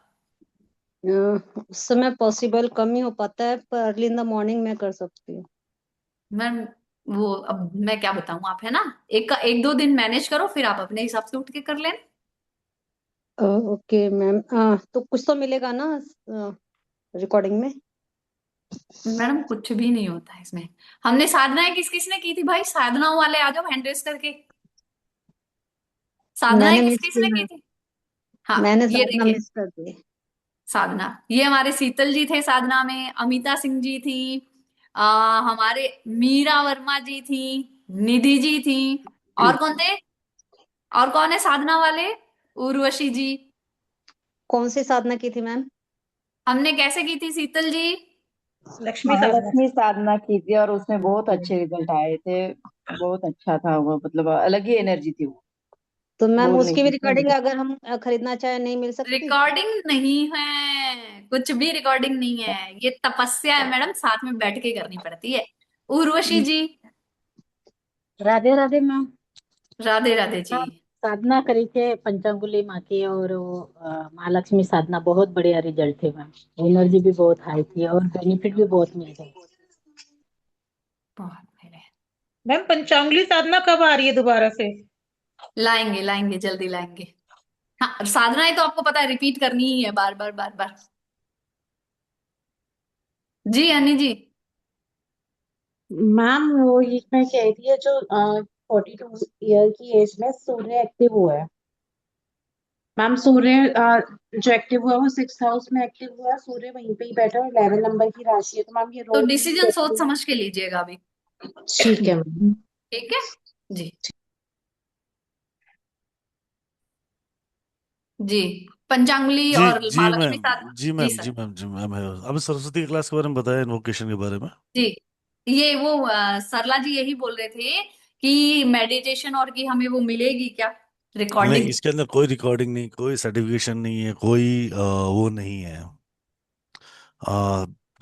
उस समय पॉसिबल कम ही हो पाता है, पर अर्ली इन द मॉर्निंग मैं कर सकती हूँ। मैम वो अब मैं क्या बताऊं, आप है ना, एक दो दिन मैनेज करो, फिर आप अपने हिसाब से उठ के कर लेना। Okay ma'am. तो कुछ तो मिलेगा ना रिकॉर्डिंग में? मैडम कुछ भी नहीं होता है इसमें। हमने साधनाएं किस किसने की थी भाई, साधनाओं वाले आ जाओ हैंड रेस करके। साधनाएं मैंने किस मिस किसने किया की है। थी? हाँ मैंने ये साधना देखिए, मिस कर दी। साधना, ये हमारे शीतल जी थे साधना में, अमिता सिंह जी थी, हमारे मीरा वर्मा जी थी, निधि जी थी, और कौन थे, और कौन है साधना वाले, उर्वशी जी। कौन सी साधना की थी मैम? हमने कैसे की थी शीतल जी? लक्ष्मी साधना। महालक्ष्मी साधना की थी और उसमें बहुत अच्छे रिजल्ट आए थे। बहुत अच्छा था वो, मतलब अलग ही एनर्जी थी वो। तो मैम बोल नहीं उसकी भी सकते। रिकॉर्डिंग अगर हम खरीदना चाहे नहीं मिल सकती? रिकॉर्डिंग नहीं है, कुछ भी रिकॉर्डिंग नहीं है, ये तपस्या है मैडम, साथ में बैठ के करनी पड़ती है। उर्वशी जी। राधे राधे मैम। राधे राधे जी। हाँ, साधना करी थे पंचांगुली माँ की, और वो महालक्ष्मी साधना, बहुत बढ़िया रिजल्ट थे मैम। एनर्जी भी बहुत हाई थी और बेनिफिट भी बहुत मिल गए। बहुत मेरे। मैम पंचांगुली साधना कब आ रही है दोबारा से? लाएंगे लाएंगे, जल्दी लाएंगे। हाँ, साधनाएं तो आपको पता है रिपीट करनी ही है, बार बार बार बार। जी अनी जी। मैम वो ये मैं कह रही है, जो 42 ईयर की एज में सूर्य एक्टिव हुआ है। मैम सूर्य जो एक्टिव हुआ है वो 6th हाउस में एक्टिव हुआ है, सूर्य वहीं पे ही बैठा है और 11 नंबर की राशि है, तो मैम ये तो रोग भी डिसीजन सोच कैसे? समझ के लीजिएगा अभी। ठीक है मैम। ठीक है जी। जी, पंचांगुली जी और जी महालक्ष्मी मैम। साधना। जी जी मैम, सर। जी मैम, जी मैम है। अब सरस्वती की क्लास के बारे में बताया, इन्वोकेशन के बारे में। जी, ये वो सरला जी यही बोल रहे थे कि मेडिटेशन और की हमें वो मिलेगी क्या नहीं, रिकॉर्डिंग? इसके अंदर कोई रिकॉर्डिंग नहीं, कोई सर्टिफिकेशन नहीं है, कोई वो नहीं है,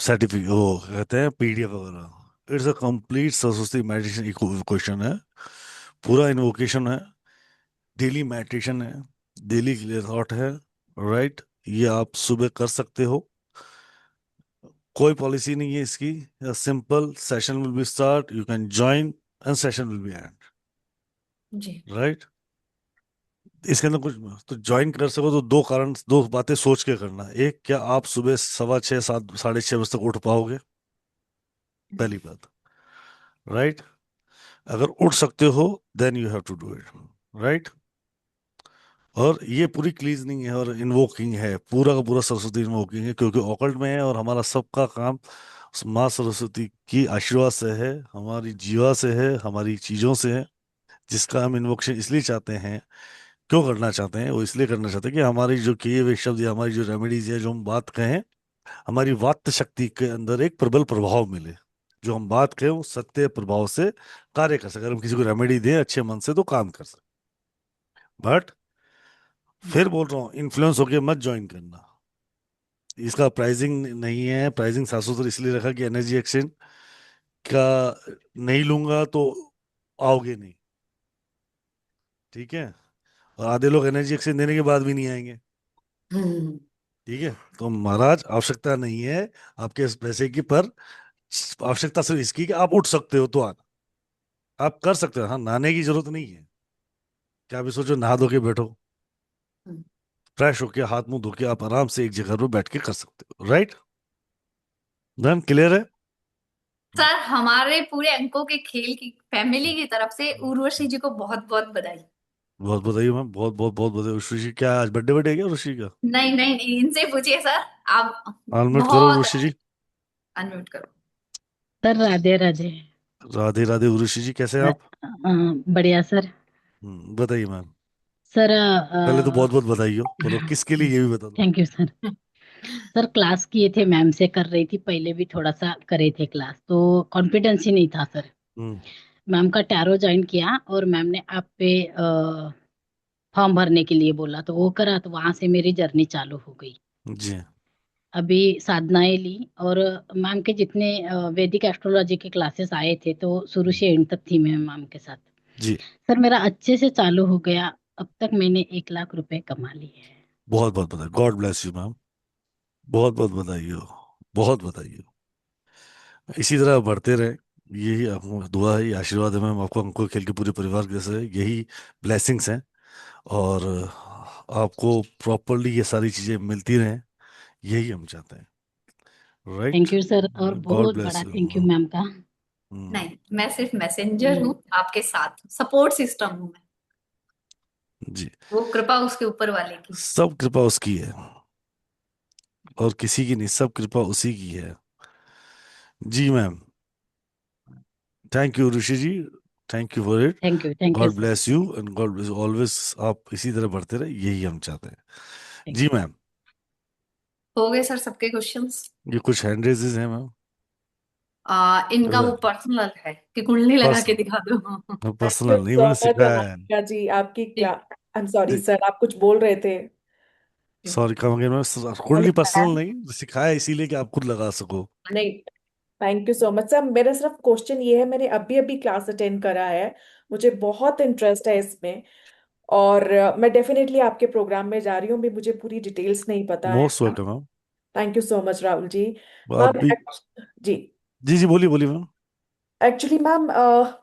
सर्टिफिकेट वो कहते हैं पीडीएफ वगैरह। It's a complete Saraswati meditation question है, पूरा इन्वोकेशन है, डेली मेडिटेशन है, डेली क्लियर थॉट है। राइट, ये आप सुबह कर सकते हो, कोई पॉलिसी नहीं है इसकी। Simple session will be start, you can join and session will be end. जी। राइट, इसके अंदर कुछ तो ज्वाइन कर सको तो दो कारण, दो बातें सोच के करना। एक, क्या आप सुबह 6:15 7 6:30 बजे तक उठ पाओगे, पहली बात। राइट, अगर उठ सकते हो then you have to do it. Right, और ये पूरी क्लीज नहीं है और इन्वोकिंग है, पूरा का पूरा सरस्वती इन्वोकिंग है, क्योंकि ऑकल्ट में है और हमारा सबका काम उस माँ सरस्वती की आशीर्वाद से है, हमारी जीवा से है, हमारी चीजों से है, जिसका हम इन्वोकेशन इसलिए चाहते हैं। क्यों करना चाहते हैं? वो इसलिए करना चाहते हैं कि हमारी जो किए हुए शब्द या हमारी जो रेमेडीज है, जो हम बात कहें, हमारी वात शक्ति के अंदर एक प्रबल प्रभाव मिले। जो हम बात कहें वो सत्य प्रभाव से कार्य कर सके। अगर हम किसी को रेमेडी दें अच्छे मन से तो काम कर सके। बट फिर बोल रहा हूँ, इन्फ्लुएंस होके मत ज्वाइन करना। इसका प्राइसिंग नहीं है, प्राइसिंग 700 इसलिए रखा कि एनर्जी एक्सचेंज का नहीं लूंगा तो आओगे नहीं। ठीक है, और आधे लोग एनर्जी एक्सचेंज देने के बाद भी नहीं आएंगे। हम्म। ठीक है, तो महाराज आवश्यकता नहीं है आपके इस पैसे की, पर आवश्यकता सिर्फ इसकी कि आप उठ सकते हो तो आना, आप कर सकते हो। हाँ, नहाने की जरूरत नहीं है, क्या अभी सोचो नहा धो के बैठो। हम्म। फ्रेश होके हाथ मुंह धो के आप आराम से एक जगह पर बैठ के कर सकते हो, राइट? डन, क्लियर है? सर हमारे पूरे अंकों के खेल की फैमिली की तरफ से उर्वशी जी को बहुत बहुत बधाई। बहुत बधाई मैम, बहुत बहुत बहुत बधाई। ऋषि क्या आज बर्थडे बर्थडे है क्या ऋषि का? नहीं नहीं नहीं, इनसे पूछिए सर। आप अनम्यूट करो बहुत ऋषि जी। अनम्यूट करो। सर राधे राधे। राधे राधे। ऋषि जी कैसे हैं आप? बढ़िया सर। बताइए मैम। सर पहले तो बहुत बहुत बधाई हो, बोलो किसके लिए ये भी बता दो। Thank you sir. Sir class किए थे, मैम से कर रही थी, पहले भी थोड़ा सा करे थे क्लास, तो कॉन्फिडेंस ही नहीं था सर। हम्म। मैम का टैरो ज्वाइन किया और मैम ने आप पे फॉर्म भरने के लिए बोला, तो वो करा, तो वहां से मेरी जर्नी चालू हो गई। जी। अभी साधनाएं ली, और मैम के जितने वैदिक एस्ट्रोलॉजी के क्लासेस आए थे, तो शुरू से एंड तक थी मैं मैम के साथ। जी। सर मेरा अच्छे से चालू हो गया, अब तक मैंने 1 लाख रुपए कमा लिए हैं। बहुत बहुत बधाई, गॉड ब्लेस यू मैम। बहुत बहुत बधाई हो, बहुत बधाई हो। इसी तरह बढ़ते रहे, यही आपको दुआ है, ये आशीर्वाद है मैम आपको, हमको खेल के पूरे परिवार के से यही ब्लेसिंग्स हैं। और आपको प्रॉपरली ये सारी चीजें मिलती रहें, यही हम चाहते हैं, राइट? थैंक यू सर, और गॉड बहुत ब्लेस बड़ा यू। थैंक यू मैम का। नहीं, मैं सिर्फ मैसेंजर हूँ, आपके साथ सपोर्ट सिस्टम हूँ मैं। जी। वो कृपा उसके ऊपर वाले की। सब कृपा उसकी है, और किसी की नहीं, सब कृपा उसी की है। जी ma'am. Thank you Rishi ji, thank you for it. Thank you God sir. Bless you and God bless always. आप इसी तरह बढ़ते रहे, यही हम चाहते हैं। जी मैम। हो गए सर सबके क्वेश्चंस? ये कुछ हैंड रेजेस हैं मैम? इनका वो पर्सनल है कि कुंडली लगा के दिखा दो। थैंक यू पर्सनल नहीं, सो मैंने मच सिखाया है। अनामिका जी, आपकी class. I am sorry sir, आप कुछ बोल रहे थे। Sorry, come again ma'am. कुंडली पर्सनल नहीं, सिखाया इसीलिए कि आप खुद लगा सको। नहीं, thank you so much sir. मेरा सिर्फ क्वेश्चन ये है, मैंने अभी अभी क्लास अटेंड करा है, मुझे बहुत इंटरेस्ट है इसमें, और मैं डेफिनेटली आपके प्रोग्राम में जा रही हूँ, भी मुझे पूरी डिटेल्स नहीं पता है। Most welcome ma'am. Thank you so much Rahul ji. आप मैम भी। जी, जी जी, बोलिए बोलिए मैम। एक्चुअली मैम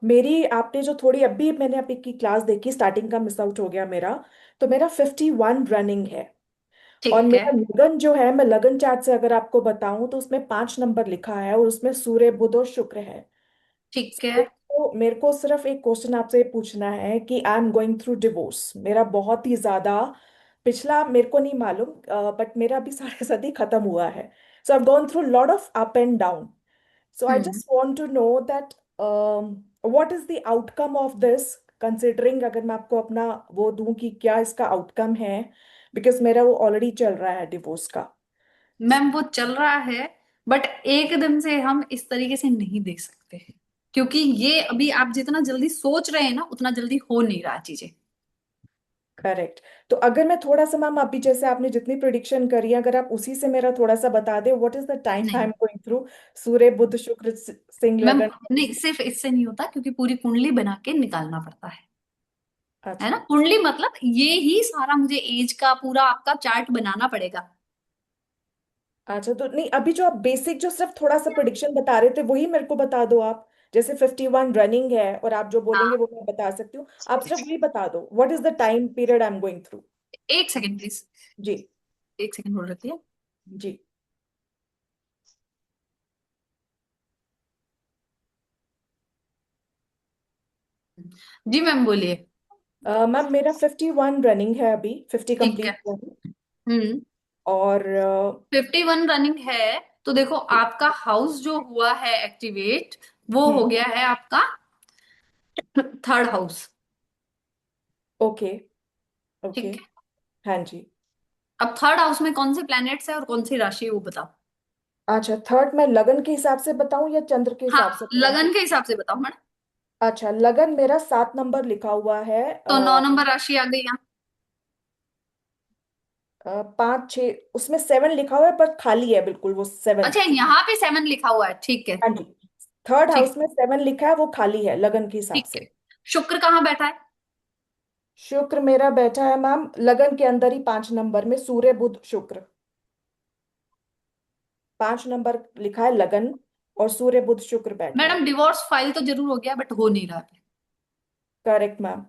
मेरी आपने जो थोड़ी अभी मैंने अभी की क्लास देखी, स्टार्टिंग का मिस आउट हो गया मेरा, तो मेरा 51 रनिंग है। और ठीक है। मेरा लगन जो है, मैं लगन चार्ट से अगर आपको बताऊं तो उसमें 5 नंबर लिखा है, और उसमें सूर्य बुध और शुक्र है। ठीक है। तो मेरे को सिर्फ एक क्वेश्चन आपसे पूछना है कि आई एम गोइंग थ्रू डिवोर्स, मेरा बहुत ही ज्यादा, पिछला मेरे को नहीं मालूम, बट मेरा अभी साढ़े साथी खत्म हुआ है। So I gone through lot of up and down. So I hmm. just want to know that what is the outcome of this, considering अगर मैं आपको अपना वो दूं कि क्या इसका आउटकम है, बिकॉज मेरा वो ऑलरेडी चल रहा है डिवोर्स का। मैम वो चल रहा है, बट एकदम से हम इस तरीके से नहीं दे सकते, क्योंकि ये अभी आप जितना जल्दी सोच रहे हैं ना, उतना जल्दी हो नहीं रहा चीजें। करेक्ट। तो अगर मैं थोड़ा सा मैम, अभी जैसे आपने जितनी प्रिडिक्शन करी है, अगर आप उसी से मेरा थोड़ा सा बता दे, what is the time I नहीं एम गोइंग थ्रू, सूर्य बुध शुक्र सिंह मैम, लगन। नहीं सिर्फ इससे नहीं होता, क्योंकि पूरी कुंडली बना के निकालना पड़ता है ना। अच्छा कुंडली मतलब ये ही सारा, मुझे एज का पूरा आपका चार्ट बनाना पड़ेगा। अच्छा, तो नहीं, अभी जो आप बेसिक जो सिर्फ थोड़ा सा प्रिडिक्शन बता रहे थे, वही मेरे को बता दो आप। जैसे 51 रनिंग है, और आप जो बोलेंगे हाँ, वो मैं बता सकती हूँ, आप सिर्फ वही बता दो, what is the time period I am going through. एक सेकंड प्लीज। जी। एक सेकंड होल्ड रखिए। जी। जी मैम बोलिए। मैम मेरा 51 रनिंग है, अभी 50 ठीक है। कंप्लीट हुआ है। हम्म। और 51 रनिंग है, तो देखो आपका हाउस जो हुआ है एक्टिवेट, वो हो हम्म। गया है आपका थर्ड हाउस। ओके। ओके। ठीक है। हाँ जी। अब थर्ड हाउस में कौन से प्लैनेट्स है और कौन सी राशि है वो बताओ। अच्छा, थर्ड मैं लगन के हिसाब से बताऊं या चंद्र के हाँ, हिसाब से बताऊं? लगन के हिसाब से बताओ मैडम। अच्छा, लगन मेरा 7 नंबर लिखा हुआ है। तो 9 नंबर राशि आ गई यहाँ। 5 6, उसमें 7 लिखा हुआ है, पर खाली है बिल्कुल वो 7। अच्छा, यहाँ पे 7 लिखा हुआ है, ठीक है। हाँ जी। थर्ड ठीक। हाउस में 7 लिखा है, वो खाली है लगन के हिसाब ठीक है। से। शुक्र कहाँ बैठा है? शुक्र मेरा बैठा है मैम लगन के अंदर ही, 5 नंबर में, सूर्य बुध शुक्र। 5 नंबर लिखा है लगन, और सूर्य बुध शुक्र बैठा है। मैडम डिवोर्स फाइल तो जरूर हो गया, बट हो नहीं रहा है। Correct ma'am.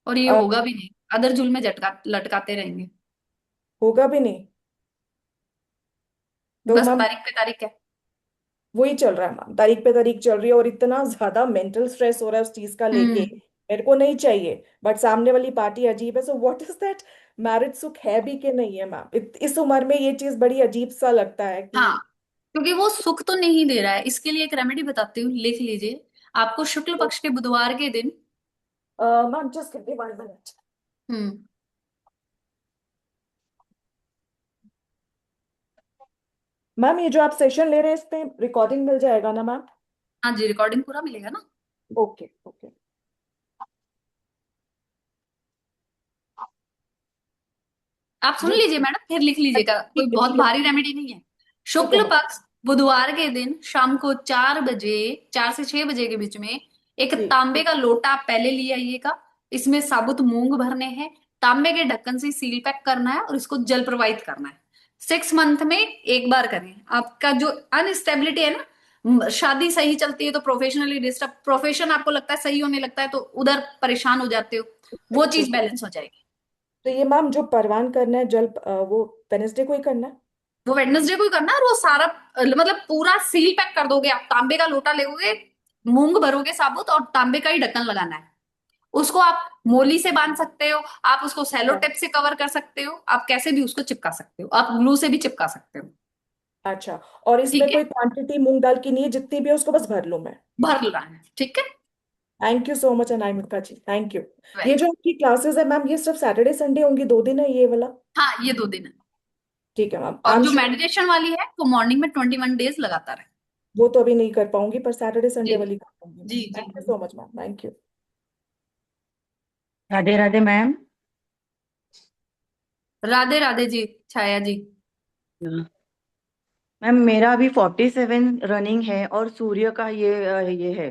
और ये होगा भी नहीं। अदर जूल में लटकाते रहेंगे। होगा भी नहीं। तो बस मैम तारीख पे तारीख है। वही चल रहा है मैम, तारीख पे तारीख चल रही है और इतना ज्यादा मेंटल स्ट्रेस हो रहा है उस चीज का लेके। हम्म। मेरे को नहीं चाहिए, बट सामने वाली पार्टी अजीब है। So what is that, marriage सुख है भी कि नहीं है मैम? इस उम्र में ये चीज बड़ी अजीब सा लगता है कि हाँ, क्योंकि वो सुख तो नहीं दे रहा है। इसके लिए एक रेमेडी बताती हूँ, लिख लीजिए। आपको शुक्ल पक्ष के बुधवार के दिन। Ma'am just give me 1 minute. Hmm. Ma'am ये जो आप सेशन ले रहे हैं इस पे रिकॉर्डिंग मिल जाएगा ना मैम? हाँ जी, रिकॉर्डिंग पूरा मिलेगा ना। Okay okay. आप सुन लीजिए मैडम, फिर लिख लीजिएगा, कोई ठीक है बहुत ठीक है भारी रेमेडी नहीं है। ठीक है शुक्ल मैम। पक्ष बुधवार के दिन शाम को 4 बजे, 4 से 6 बजे के बीच में एक जी तांबे का लोटा आप पहले ले आइएगा। इसमें साबुत मूंग भरने हैं। तांबे के ढक्कन से सील पैक करना है और इसको जल प्रवाहित करना है। 6 मंथ में एक बार करें। आपका जो अनस्टेबिलिटी है ना, शादी सही चलती है तो प्रोफेशनली डिस्टर्ब, प्रोफेशन आपको लगता है सही होने लगता है तो उधर परेशान हो जाते हो, वो चीज ओके। बैलेंस हो जाएगी। तो ये मैम जो परवान करना है जल वो वेनेसडे को ही करना है? वो वेडनेसडे को ही करना है। और वो सारा मतलब पूरा सील पैक कर दोगे। आप तांबे का लोटा लोगे, मूंग भरोगे साबुत, और तांबे का ही ढक्कन लगाना है। उसको आप मोली से बांध सकते हो, आप उसको सेलो टेप से कवर कर सकते हो, आप कैसे भी उसको चिपका सकते हो, आप ग्लू से भी चिपका सकते हो। अच्छा, और इसमें ठीक है, कोई क्वांटिटी मूंग दाल की नहीं है, जितनी भी है उसको बस भर लूं मैं? भर लेना है। ठीक है। Thank you so much Anamika ji, thank you. ये जो वेलकम। आपकी क्लासेस है मैम, ये सिर्फ सैटरडे संडे होंगी, 2 दिन है ये वाला? हाँ, ये 2 दिन है। ठीक है मैम, आई और एम जो श्योर। मेडिटेशन वाली है वो मॉर्निंग में 21 डेज लगातार है। वो तो अभी नहीं कर पाऊंगी, पर सैटरडे जी संडे वाली कर पाऊंगी मैम। जी जी थैंक यू जी। So much ma'am, thank you. Radhe Radhe ma'am. Radhe Radhe ji, Chhaya ji. Ma'am मेरा अभी 47 रनिंग है और सूर्य का ये है,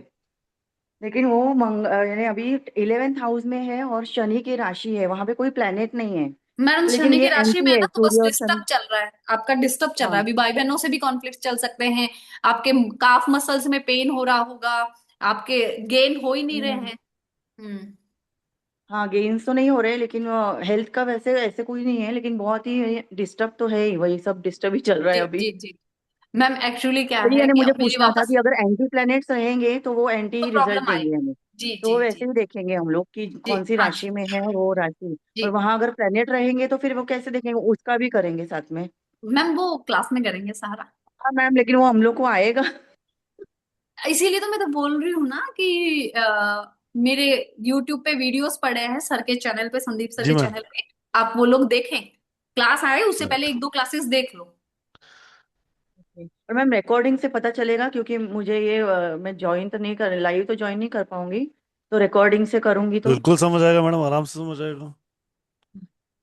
लेकिन वो यानी अभी 11th हाउस में है और शनि की राशि है, वहां पे कोई प्लेनेट नहीं है। मैडम लेकिन शनि ये की राशि में एंटी है है, ना, तो बस सूर्य और डिस्टर्ब शनि। चल रहा है, आपका डिस्टर्ब चल रहा है हाँ अभी। भाई बहनों से भी कॉन्फ्लिक्ट चल सकते हैं। आपके काफ मसल्स में पेन हो रहा होगा। आपके गेन हो ही नहीं रहे हम्म, हैं। हम्म। हाँ गेन्स तो नहीं हो रहे, लेकिन हेल्थ का वैसे ऐसे कोई नहीं है, लेकिन बहुत ही डिस्टर्ब तो है ही, वही सब डिस्टर्ब ही चल रहा है जी अभी। जी जी। मैम एक्चुअली क्या चलिए, है यानी कि मुझे अब मेरी पूछना था वापस कि अगर एंटी प्लैनेट्स रहेंगे तो वो एंटी तो रिजल्ट प्रॉब्लम देंगे आएगी। हमें, जी तो जी वो वैसे जी ही देखेंगे हम लोग कि जी। कौन सी हाँ राशि जी। में है और वो राशि। जी और वहां अगर प्लैनेट रहेंगे तो फिर वो कैसे देखेंगे, उसका भी करेंगे साथ में? मैम वो क्लास में करेंगे सारा। हाँ मैम, लेकिन वो हम लोग को आएगा। इसीलिए तो मैं तो बोल रही हूँ ना कि मेरे यूट्यूब पे वीडियोस पड़े हैं सर के चैनल पे, संदीप सर जी के मैम। चैनल पे। आप वो लोग देखें। क्लास आए उससे पहले राइट। 1-2 क्लासेस देख लो। और मैम रिकॉर्डिंग से पता चलेगा, क्योंकि मुझे ये मैं ज्वाइन तो नहीं कर, लाइव तो ज्वाइन नहीं कर पाऊंगी, तो रिकॉर्डिंग से करूंगी तो? बिल्कुल समझ आएगा मैडम, आराम से समझ आएगा।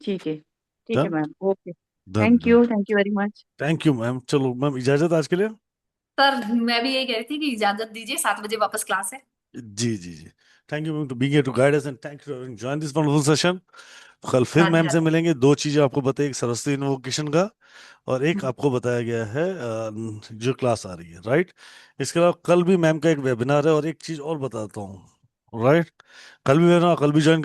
ठीक है, ठीक है done. Ma'am, okay. Done done. Thank you very much. Thank you ma'am, चलो मैम इजाजत आज के लिए। सर मैं भी यही कह रही थी कि इजाजत दीजिए, 7 बजे वापस क्लास है। जी जी जी। Thank you ma'am to being here to guide us and thank you for join this wonderful session. कल फिर राधे मैम से राधे। मिलेंगे। दो चीजें आपको बताई, एक सरस्वती इन्वोकेशन का और एक आपको बताया गया है जो क्लास आ रही है, राइट। इसके अलावा कल भी मैम का एक वेबिनार है और एक चीज और बताता हूँ, राइट। कल भी वेबिनार, कल भी ज्वाइन